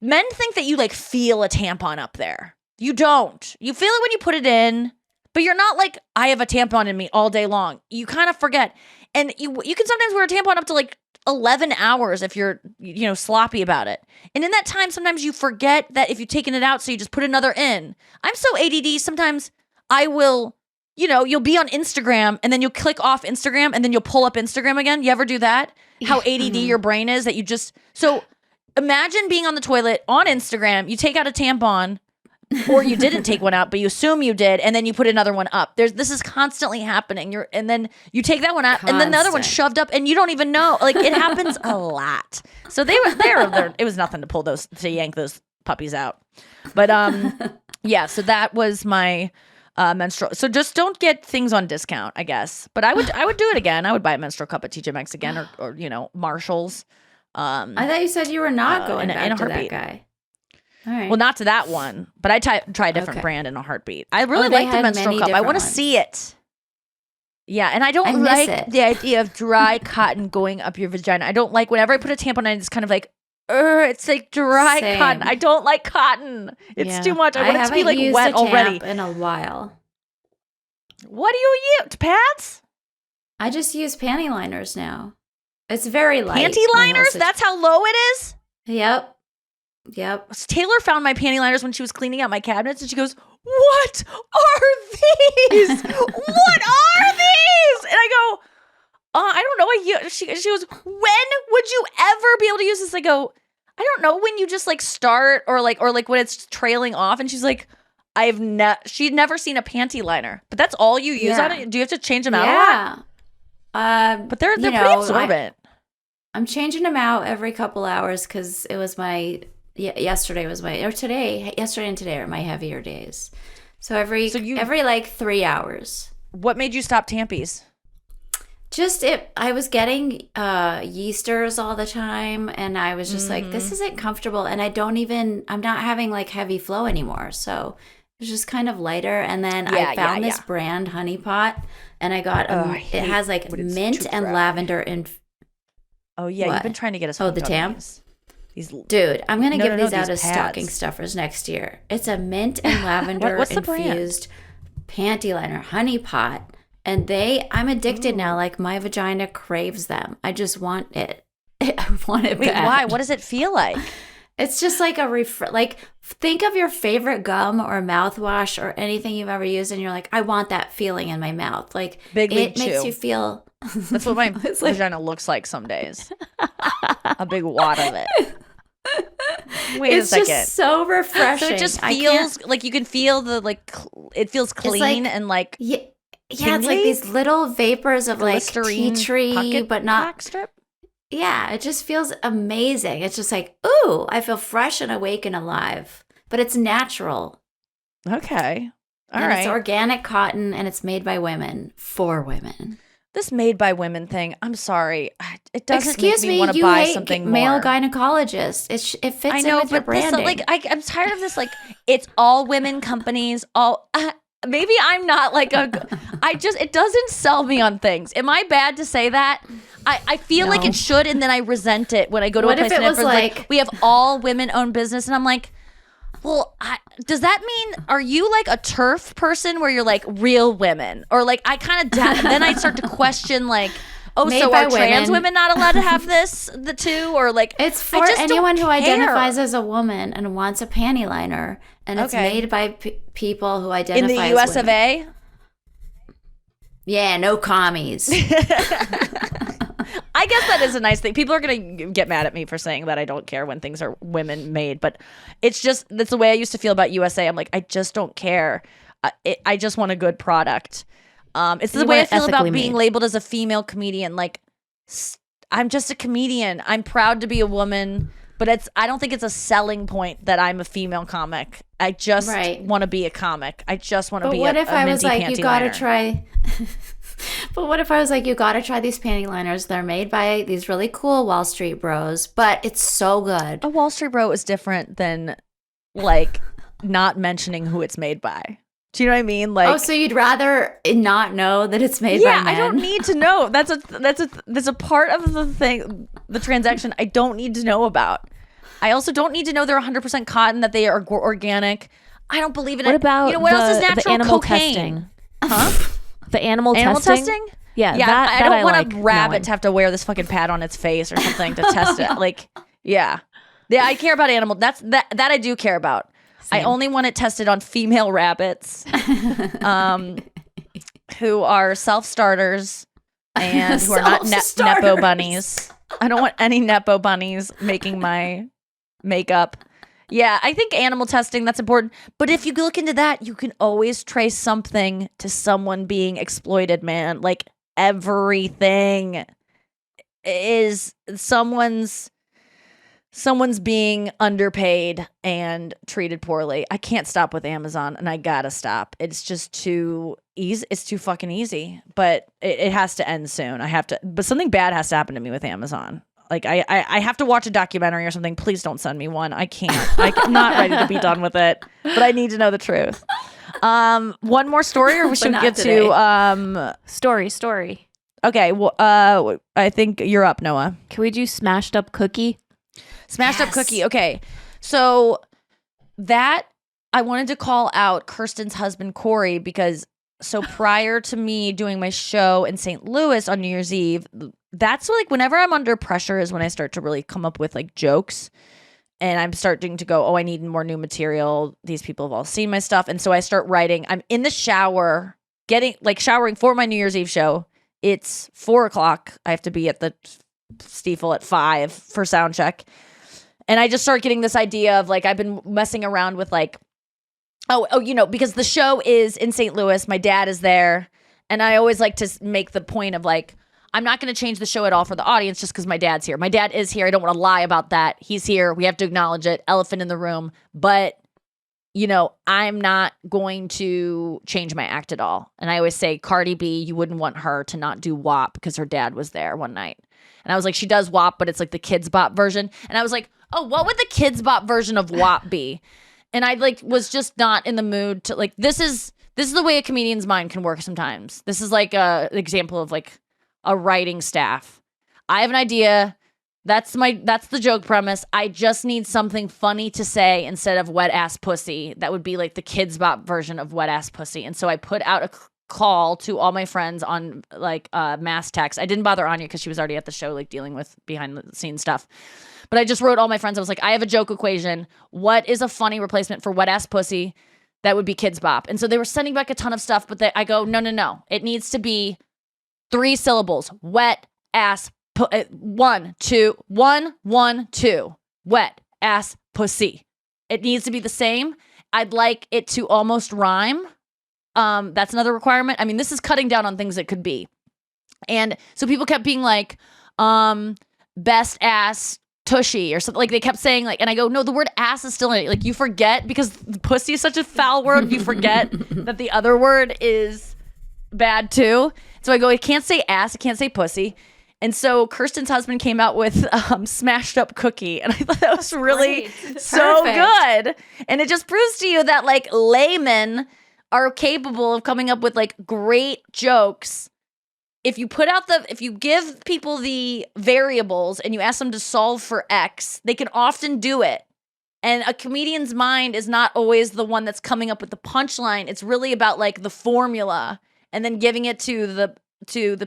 men think that you like feel a tampon up there. You don't. You feel it when you put it in. But you're not like, I have a tampon in me all day long. You kind of forget. And you can sometimes wear a tampon up to like 11 hours if you're, you know, sloppy about it. And in that time, sometimes you forget that if you've taken it out, so you just put another in. I'm so ADD, sometimes I will, you know, you'll be on Instagram and then you'll click off Instagram and then you'll pull up Instagram again. You ever do that? How ADD your brain is that you just, so imagine being on the toilet on Instagram, you take out a tampon, or you didn't take one out, but you assume you did, and then you put another one up. This is constantly happening. And then you take that one out, and then the other one's shoved up, and you don't even know. Like, it happens a lot. So they were there. It was nothing to yank those puppies out. But yeah. So that was my menstrual. So just don't get things on discount, I guess. But I would do it again. I would buy a menstrual cup at TJ Maxx again, or you know, Marshalls. I thought you said you were not going back to that guy. All right. Well, not to that one, but I try a different brand in a heartbeat. I really like the menstrual cup. I want to see it. Yeah, and I don't like the idea of dry cotton going up your vagina. I don't like whenever I put a tampon on, it's kind of like, it's like dry cotton. I don't like cotton. It's too much. I want it to be like wet already. In a while. What do you use? Pads? I just use panty liners now. It's very light. Panty liners? That's how low it is? Yep. Taylor found my panty liners when she was cleaning out my cabinets, and she goes, what are these? What are these? And I go, I don't know. She goes, when would you ever be able to use this? I go, I don't know, when you just like start or like when it's trailing off. And she's like, she'd never seen a panty liner, but that's all you use on it. Do you have to change them out a lot? But they're pretty absorbent. I'm changing them out every couple hours because it was yesterday and today are my heavier days. So every like 3 hours. What made you stop Tampies? I was getting yeasters all the time, and I was just like, this isn't comfortable, and I'm not having like heavy flow anymore. So it was just kind of lighter. And then I found this brand, Honey Pot, and I got it has like mint and lavender and oh yeah, you've been trying to get us. Oh, the Tams. Dude, I'm going to give these out as stocking stuffers next year. It's a mint and lavender infused panty liner, Honey Pot. And I'm addicted now. Like, my vagina craves them. I just want it. I want it bad. Why? What does it feel like? It's just like think of your favorite gum or mouthwash or anything you've ever used, and you're like, I want that feeling in my mouth. Like, it makes you feel... That's what my vagina looks like some days. A big wad of it. Wait a second. It's just so refreshing. So it just feels like you can feel it feels clean and like yeah, it's like these little vapors of like tea tree, but not strip. Yeah, it just feels amazing. It's just like, ooh, I feel fresh and awake and alive. But it's natural. Okay. All right. It's organic cotton, and it's made by women for women. This made by women thing, I'm sorry. It doesn't make me want to buy something more. Male gynecologist. It fits in with your branding. I'm tired of this. Like, it's all women companies. All maybe I'm not like it doesn't sell me on things. Am I bad to say that? I feel like it should, and then I resent it when I go to a place and it's like, we have all women-owned business, and I'm like, well, does that mean, are you like a turf person where you're like real women? Or like I kind of, then I start to question like, Made so by are trans women not allowed to have the two? Or like, it's for anyone who identifies as a woman and wants a panty liner. And it's made by people who identify in the as US women. of A? Yeah, no commies. I guess that is a nice thing. People are going to get mad at me for saying that I don't care when things are women made, but that's the way I used to feel about USA. I'm like, I just don't care. I just want a good product. It's the way I feel about being labeled as a female comedian. Like, I'm just a comedian. I'm proud to be a woman, but I don't think it's a selling point that I'm a female comic. I just want to be a comic. I just want to be a But what if I was like, you gotta liner. try... But what if I was like, you gotta try these panty liners. They're made by these really cool Wall Street bros, but it's so good. A Wall Street bro is different than like not mentioning who it's made by. Do you know what I mean? Like, so you'd rather not know that it's made by men? I don't need to know. That's a part of the thing, the transaction I don't need to know about. I also don't need to know they're 100% cotton, that they are organic. I don't believe in it. What about what else is natural? the animal cocaine. testing? Huh? The animal testing? Yeah, I don't want like a rabbit knowing. to have to wear this fucking pad on its face or something to test it. Like, yeah, I care about animal. That I do care about. Same. I only want it tested on female rabbits, who are self-starters and who are not nepo bunnies. I don't want any nepo bunnies making my makeup. Yeah, I think animal testing, that's important. But if you look into that, you can always trace something to someone being exploited, man. Like, everything is someone's being underpaid and treated poorly. I can't stop with Amazon, and I gotta stop. It's just too easy. It's too fucking easy. But it has to end soon. But something bad has to happen to me with Amazon. Like, I have to watch a documentary or something. Please don't send me one. I can't. I'm not ready to be done with it. But I need to know the truth. One more story, or we should get to story. Okay. Well, I think you're up, Noah. Can we do smashed up cookie? Smashed up cookie. Okay. So that I wanted to call out Kirsten's husband, Corey, because prior to me doing my show in St. Louis on New Year's Eve, that's like whenever I'm under pressure is when I start to really come up with like jokes, and I'm starting to go, oh, I need more new material. These people have all seen my stuff. And so I start writing. I'm in the shower, showering for my New Year's Eve show. It's 4:00. I have to be at the Stiefel at 5 for sound check. And I just start getting this idea of like, I've been messing around with like, because the show is in St. Louis, my dad is there. And I always like to make the point of like, I'm not going to change the show at all for the audience just because my dad's here. My dad is here. I don't want to lie about that. He's here. We have to acknowledge it. Elephant in the room. But, I'm not going to change my act at all. And I always say, Cardi B, you wouldn't want her to not do WAP because her dad was there one night. And I was like, she does WAP, but it's like the Kids Bop version. And I was like, oh, what would the Kids Bop version of WAP be? And I was just not in the mood to this is the way a comedian's mind can work sometimes. This is like an example of like a writing staff. I have an idea. That's the joke premise. I just need something funny to say instead of wet ass pussy. That would be like the Kids Bop version of wet ass pussy. And so I put out a call to all my friends on mass text. I didn't bother Anya because she was already at the show dealing with behind the scenes stuff. But I just wrote all my friends. I was like, I have a joke equation. What is a funny replacement for wet ass pussy? That would be Kids Bop. And so they were sending back a ton of stuff, but I go, no. It needs to be 3 syllables. Wet ass 1, 2, 1, 1, 2. Wet ass pussy. It needs to be the same. I'd like it to almost rhyme. That's another requirement. I mean, this is cutting down on things that could be. And so people kept being like, best ass tushy or something. Like they kept saying and I go, no, the word ass is still in it. Like you forget because pussy is such a foul word. You forget that the other word is bad too. So I go, it can't say ass. It can't say pussy. And so Kirsten's husband came out with smashed up cookie. And I thought that was really so good. And it just proves to you that laymen are capable of coming up with great jokes. If you give people the variables and you ask them to solve for X, they can often do it. And a comedian's mind is not always the one that's coming up with the punchline. It's really about the formula and then giving it to the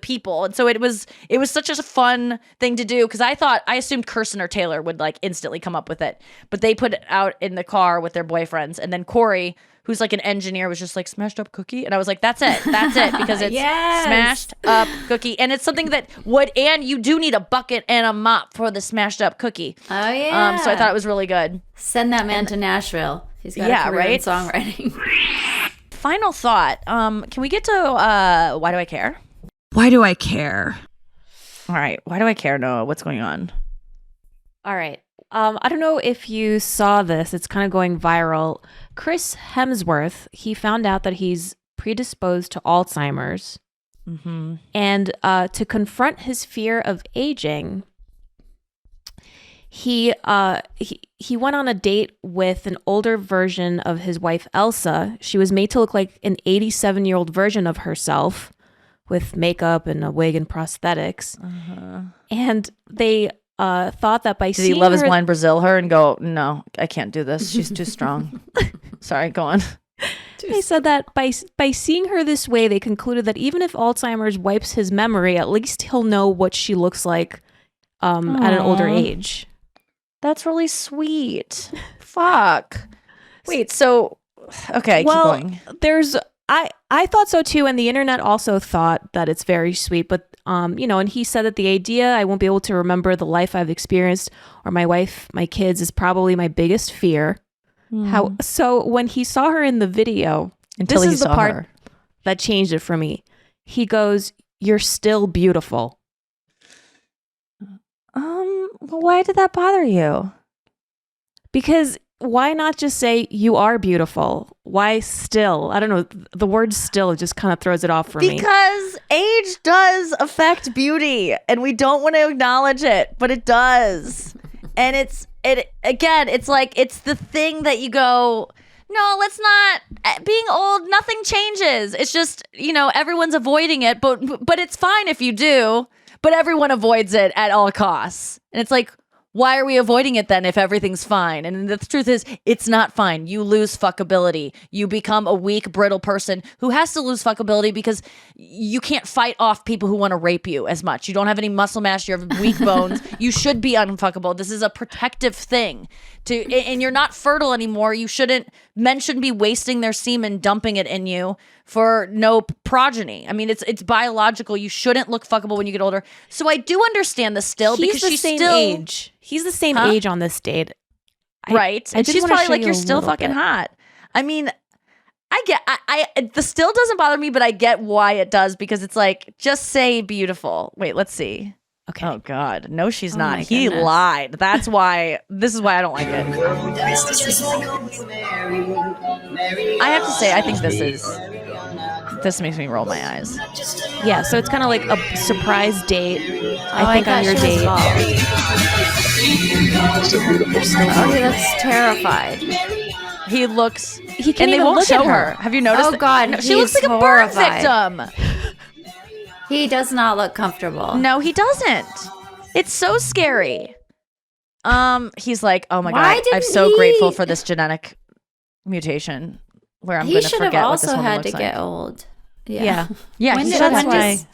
people. And so it was such a fun thing to do because I assumed Kirsten or Taylor would instantly come up with it, but they put it out in the car with their boyfriends. And then Corey, who's an engineer, was just smashed up cookie. And I was like, that's it because it's smashed up cookie. And it's something that and you do need a bucket and a mop for the smashed up cookie. Oh yeah. So I thought it was really good. Send that man to Nashville. He's got a career in songwriting. Final thought. Can we get to why do I care? Why do I care? All right. Why do I care, Noah? What's going on? All right. I don't know if you saw this. It's kind of going viral. Chris Hemsworth, he found out that he's predisposed to Alzheimer's. Mm-hmm. And to confront his fear of aging, he went on a date with an older version of his wife, Elsa. She was made to look like an 87-year-old version of herself with makeup and a wig and prosthetics. Uh-huh. And they thought that by Did seeing he love his her- blind Brazil her and go, no, I can't do this. She's too strong. Sorry, go on. They said that by seeing her this way, they concluded that even if Alzheimer's wipes his memory, at least he'll know what she looks like at an older age. That's really sweet. Fuck. Wait, so okay, Well, keep going. there's I thought so too, and the internet also thought that it's very sweet. But and he said that the idea I won't be able to remember the life I've experienced or my wife, my kids is probably my biggest fear. So when he saw her in the video, Until this he is the saw part her. that changed it for me. He goes, "You're still beautiful." Well, why did that bother you? Because why not just say you are beautiful? Why still? I don't know. The word still just kind of throws it off for me. Because age does affect beauty and we don't want to acknowledge it, but it does. And it's like it's the thing that you go, no, let's not. Being old, nothing changes. It's just, everyone's avoiding it, but it's fine if you do, but everyone avoids it at all costs. And it's like, why are we avoiding it then if everything's fine? And the truth is, it's not fine. You lose fuckability. You become a weak, brittle person who has to lose fuckability because you can't fight off people who want to rape you as much. You don't have any muscle mass. You have weak bones. You should be unfuckable. This is a protective thing. And you're not fertile anymore. Men shouldn't be wasting their semen, dumping it in you for no progeny. I mean, it's biological. You shouldn't look fuckable when you get older. So I do understand this still because she's still age. He's the same age on this date. Right. I And did she's wanna probably show like, you you're a still little fucking bit. hot. I mean, the still doesn't bother me, but I get why it does because it's like, just say beautiful. Wait, let's see. Okay. Oh God. No, she's not. my He goodness. lied. This is why I don't like it. I have to say, I think this makes me roll my eyes. Yeah, so it's kind of like a surprise date. I think thought on your she was date. bald. Oh, he looks terrified. He looks. He can't and they even won't look show at her. her. Have you noticed? Oh, God, No, she looks he's like a horrified. burn victim. He does not look comfortable. No, he doesn't. It's so scary. He's like, oh my Why God, I'm didn't so he- grateful for this genetic mutation where I'm He going to should have forget what this also woman had looks to like. get old. Yeah. Yeah, When he did- should That's when have. why does-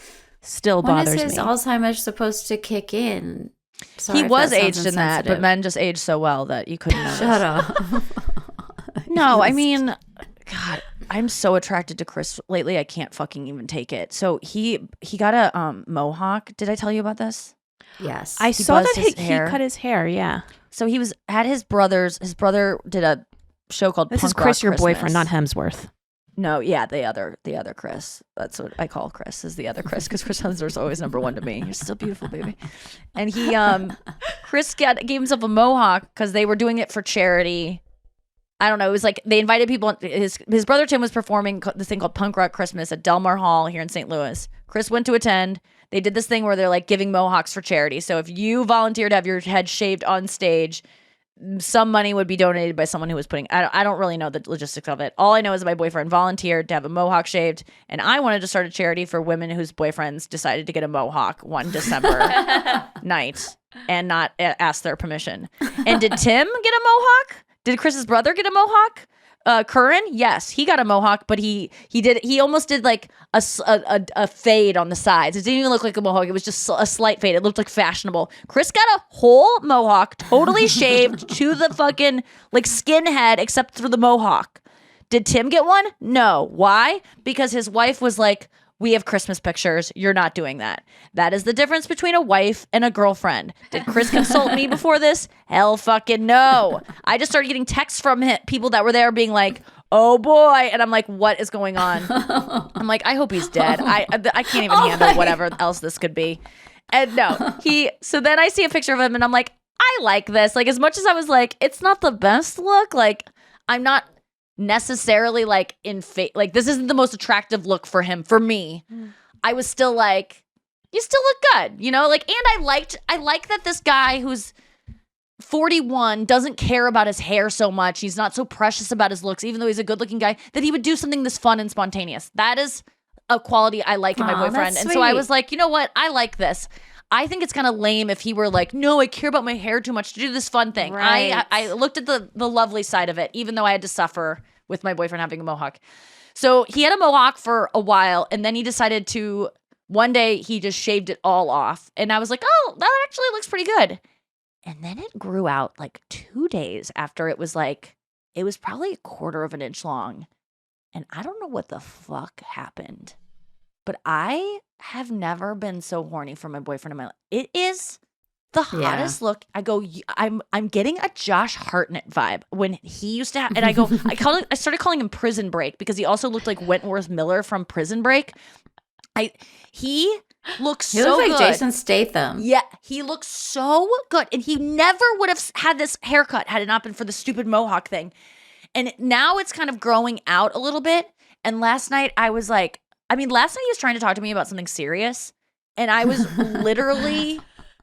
still When bothers is his me. Alzheimer's supposed to kick in? Sorry He if was that sounds aged in that, but insensitive. men just age so well that you couldn't notice. Shut up. No, I mean, God, I'm so attracted to Chris lately. I can't fucking even take it. So he got a mohawk. Did I tell you about this? Yes. I saw buzzed that his he hair. cut his hair. Yeah. So he was at his brother's. His brother did a show called This is Punk Chris, Rock your boyfriend, Christmas. not Hemsworth. No, yeah, the other Chris. That's what I call Chris, is the other Chris, because Chris Hemsworth's always number one to me. You're still beautiful, baby. And Chris gave himself a mohawk because they were doing it for charity. I don't know. It was like they invited people. His brother Tim was performing this thing called Punk Rock Christmas at Del Mar Hall here in St. Louis. Chris went to attend. They did this thing where they're like giving mohawks for charity. So if you volunteered to have your head shaved on stage, some money would be donated by someone who was putting. I don't really know the logistics of it. All I know is my boyfriend volunteered to have a mohawk shaved, and I wanted to start a charity for women whose boyfriends decided to get a mohawk one December night and not ask their permission. And did Tim get a mohawk? Did Chris's brother get a mohawk? Curran, yes, he got a mohawk, but he almost did like a fade on the sides. It didn't even look like a mohawk. It was just a slight fade. It looked like fashionable. Chris got a whole mohawk, totally shaved to the fucking like skinhead, except for the mohawk. Did Tim get one? No. Why? Because his wife was like, we have Christmas pictures. You're not doing that. That is the difference between a wife and a girlfriend. Did Chris consult me before this? Hell fucking no. I just started getting texts from people that were there being like, oh boy. And I'm like, what is going on? I'm like, I hope he's dead. I can't even handle whatever else this could be. And no, so then I see a picture of him and I'm like, I like this. Like, as much as I was like, it's not the best look, like, I'm not necessarily like like, this isn't the most attractive look for him. For me, I was still like, you still look good, you know? Like, and I like that this guy who's 41 doesn't care about his hair so much. He's not so precious about his looks, even though he's a good looking guy, that he would do something this fun and spontaneous. That is a quality I like in my boyfriend. And so I was like, you know what? I like this. I think it's kind of lame if he were like, no, I care about my hair too much to do this fun thing. Right. I looked at the lovely side of it, even though I had to suffer with my boyfriend having a mohawk. So he had a mohawk for a while, and then he decided to, one day he just shaved it all off. And I was like, oh, that actually looks pretty good. And then it grew out like 2 days after it was probably a quarter of an inch long. And I don't know what the fuck happened, but I have never been so horny for my boyfriend in my life. It is the hottest look. I go, I'm getting a Josh Hartnett vibe when he used to have, and I go, I started calling him Prison Break because he also looked like Wentworth Miller from Prison Break. He looks He so looks like good. Jason Statham. Yeah, he looks so good. And he never would have had this haircut had it not been for the stupid mohawk thing. And now it's kind of growing out a little bit. And last night I was like, last night he was trying to talk to me about something serious. And I was literally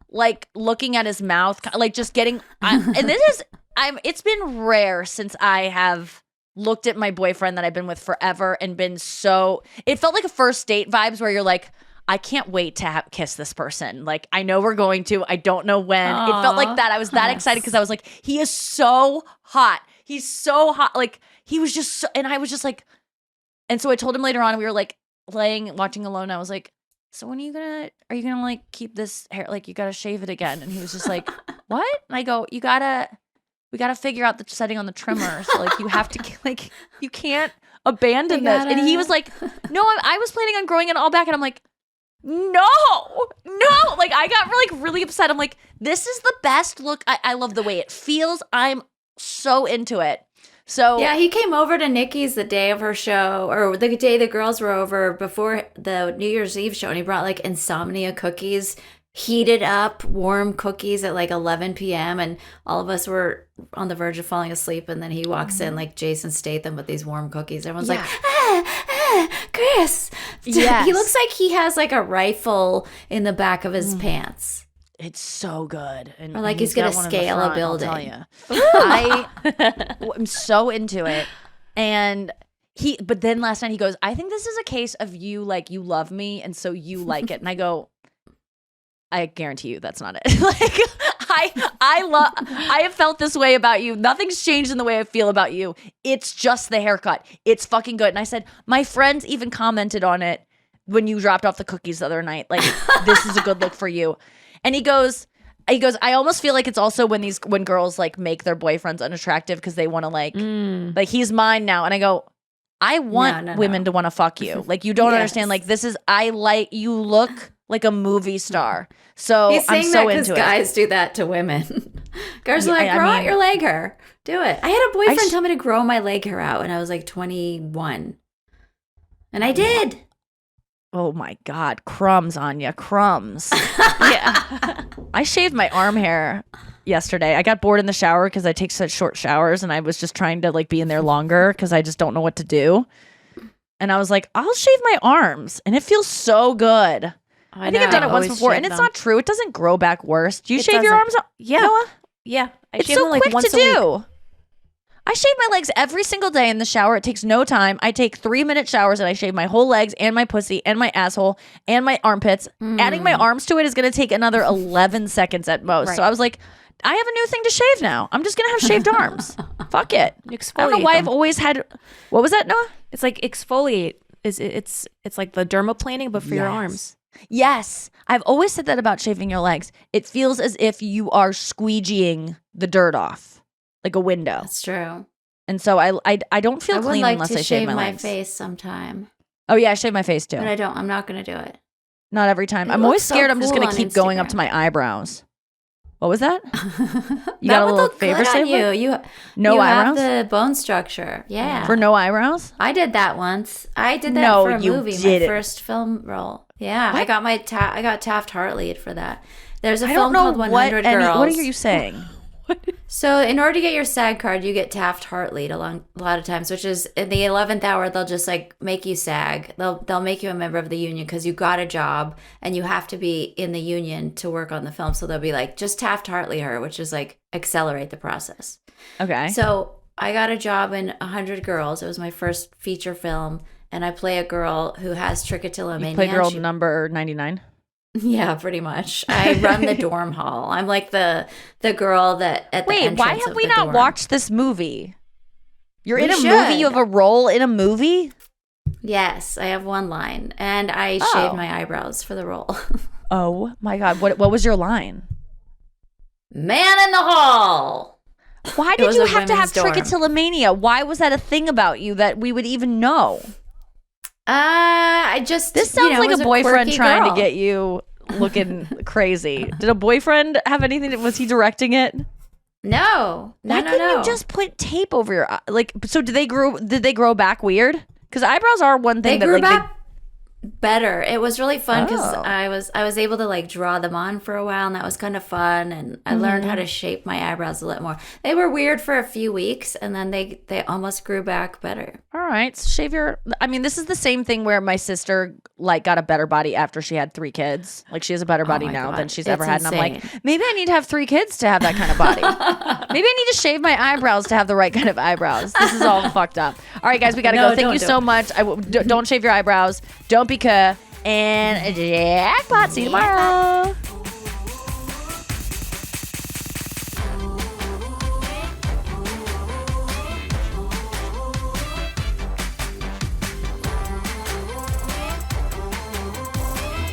like looking at his mouth, like just getting, it's been rare since I have looked at my boyfriend that I've been with forever and been so, it felt like a first date vibes where you're like, I can't wait to kiss this person. Like, I know we're going to. I don't know when. It felt like that. I was that excited because I was like, he is so hot. He's so hot. Like, he was just so, and I was just like, and so I told him later on, we were like watching Alone. I was like, so when are you gonna like keep this hair? Like, you gotta shave it again. And he was just like, what? And I go, we gotta figure out the setting on the trimmer. So like, you have to, like, you can't abandon this. And he was like, no, I was planning on growing it all back. And I'm like, no, like I got really upset. I'm like, this is the best look. I love the way it feels. I'm so into it. So yeah, he came over to Nikki's the day of her show, or the day the girls were over before the New Year's Eve show, and he brought like insomnia cookies, heated up warm cookies at like 11 p.m. and all of us were on the verge of falling asleep, and then he walks in like Jason Statham with these warm cookies. Everyone's like, Chris. Yes. He looks like he has like a rifle in the back of his pants. It's so good. And Or like he's going to scale a building. I'll tell you. I'm so into it. And but then last night he goes, I think this is a case of you, like, you love me and so you like it. And I go, I guarantee you that's not it. Like, I have felt this way about you. Nothing's changed in the way I feel about you. It's just the haircut. It's fucking good. And I said, my friends even commented on it when you dropped off the cookies the other night. Like, this is a good look for you. And he goes, I almost feel like it's also when girls like make their boyfriends unattractive because they want to like he's mine now. And I go, I want women to want to fuck you. Like, you don't understand. Like, you look like a movie star. So he's saying I'm so that into it. guys do that to women. Guys are like, grow out your leg hair. Do it. I had a boyfriend tell me to grow my leg hair out when I was like 21. And I did. Oh my God. Crumbs, Anya. Crumbs. Yeah. I shaved my arm hair yesterday. I got bored in the shower because I take such short showers and I was just trying to like be in there longer because I just don't know what to do. And I was like, I'll shave my arms. And it feels so good. I think I've done it once before. And it's not true. It doesn't grow back worse. Do you shave your arms? Yeah. Noah? Yeah. It's so quick to do. I shave my legs every single day in the shower. It takes no time. I take 3-minute showers and I shave my whole legs and my pussy and my asshole and my armpits. Adding my arms to it is going to take another 11 seconds at most. Right. So I was like, I have a new thing to shave now. I'm just going to have shaved arms. Fuck it. I don't know why I've always had. What was that, Noah? It's like exfoliate. It's like the dermaplaning, but for your arms. Yes. I've always said that about shaving your legs. It feels as if you are squeegeeing the dirt off. Like a window. That's true. And so I don't feel clean unless I shave my legs. I would like to shave my face sometime. Oh yeah, I shave my face too. But I'm not going to do it. Not every time. I'm always scared I'm just going to keep going up to my eyebrows. What was that? You got a little favor save? You eyebrows? have the bone structure. Yeah. For no eyebrows? I did that once. I did that for a movie, my first film role. Yeah, What? I got I got Taft Hartley for that. There's a I film don't know called 100 Girls. what are you saying? So in order to get your SAG card, you get Taft Hartley a lot of times, which is in the 11th hour, they'll just like make you SAG. They'll make you a member of the union because you got a job and you have to be in the union to work on the film. So they'll be like, just Taft Hartley her, which is like accelerate the process. Okay. So I got a job in 100 Girls. It was my first feature film. And I play a girl who has trichotillomania. You play girl number 99? Yeah, pretty much. I run the dorm hall. I'm like the girl that at the Wait, entrance why have of we the not dorm. watched this movie? You're We in a should. movie? You have a role in a movie? Yes, I have one line, and I shaved my eyebrows for the role. Oh my God. What was your line? Man in the hall. Why It did was you a have to have women's dorm. trichotillomania? Why was that a thing about you that we would even know? I just This sounds like was a boyfriend quirky trying girl. to get you looking crazy. Did a boyfriend have anything? Was he directing it? No. Why couldn't you just put tape over your eye? Like, so did they grow back weird? Because eyebrows are one They thing that grew like back better. It was really fun because Oh. I was able to like draw them on for a while, and that was kind of fun. And I learned how to shape my eyebrows a little more. They were weird for a few weeks, and then they almost grew back better. all right, so shave your. I mean, this is the same thing where my sister like got a better body after she had 3 kids. Like she has a better body my now God. than she's It's ever had, and I'm like, insane. maybe I need to have 3 kids to have that kind of body. Maybe I need to shave my eyebrows to have the right kind of eyebrows. This is all fucked up. All right, guys, we gotta No, go. Thank don't you do so it. much. Don't shave your eyebrows. Don't be cuh. And jackpot. See you tomorrow.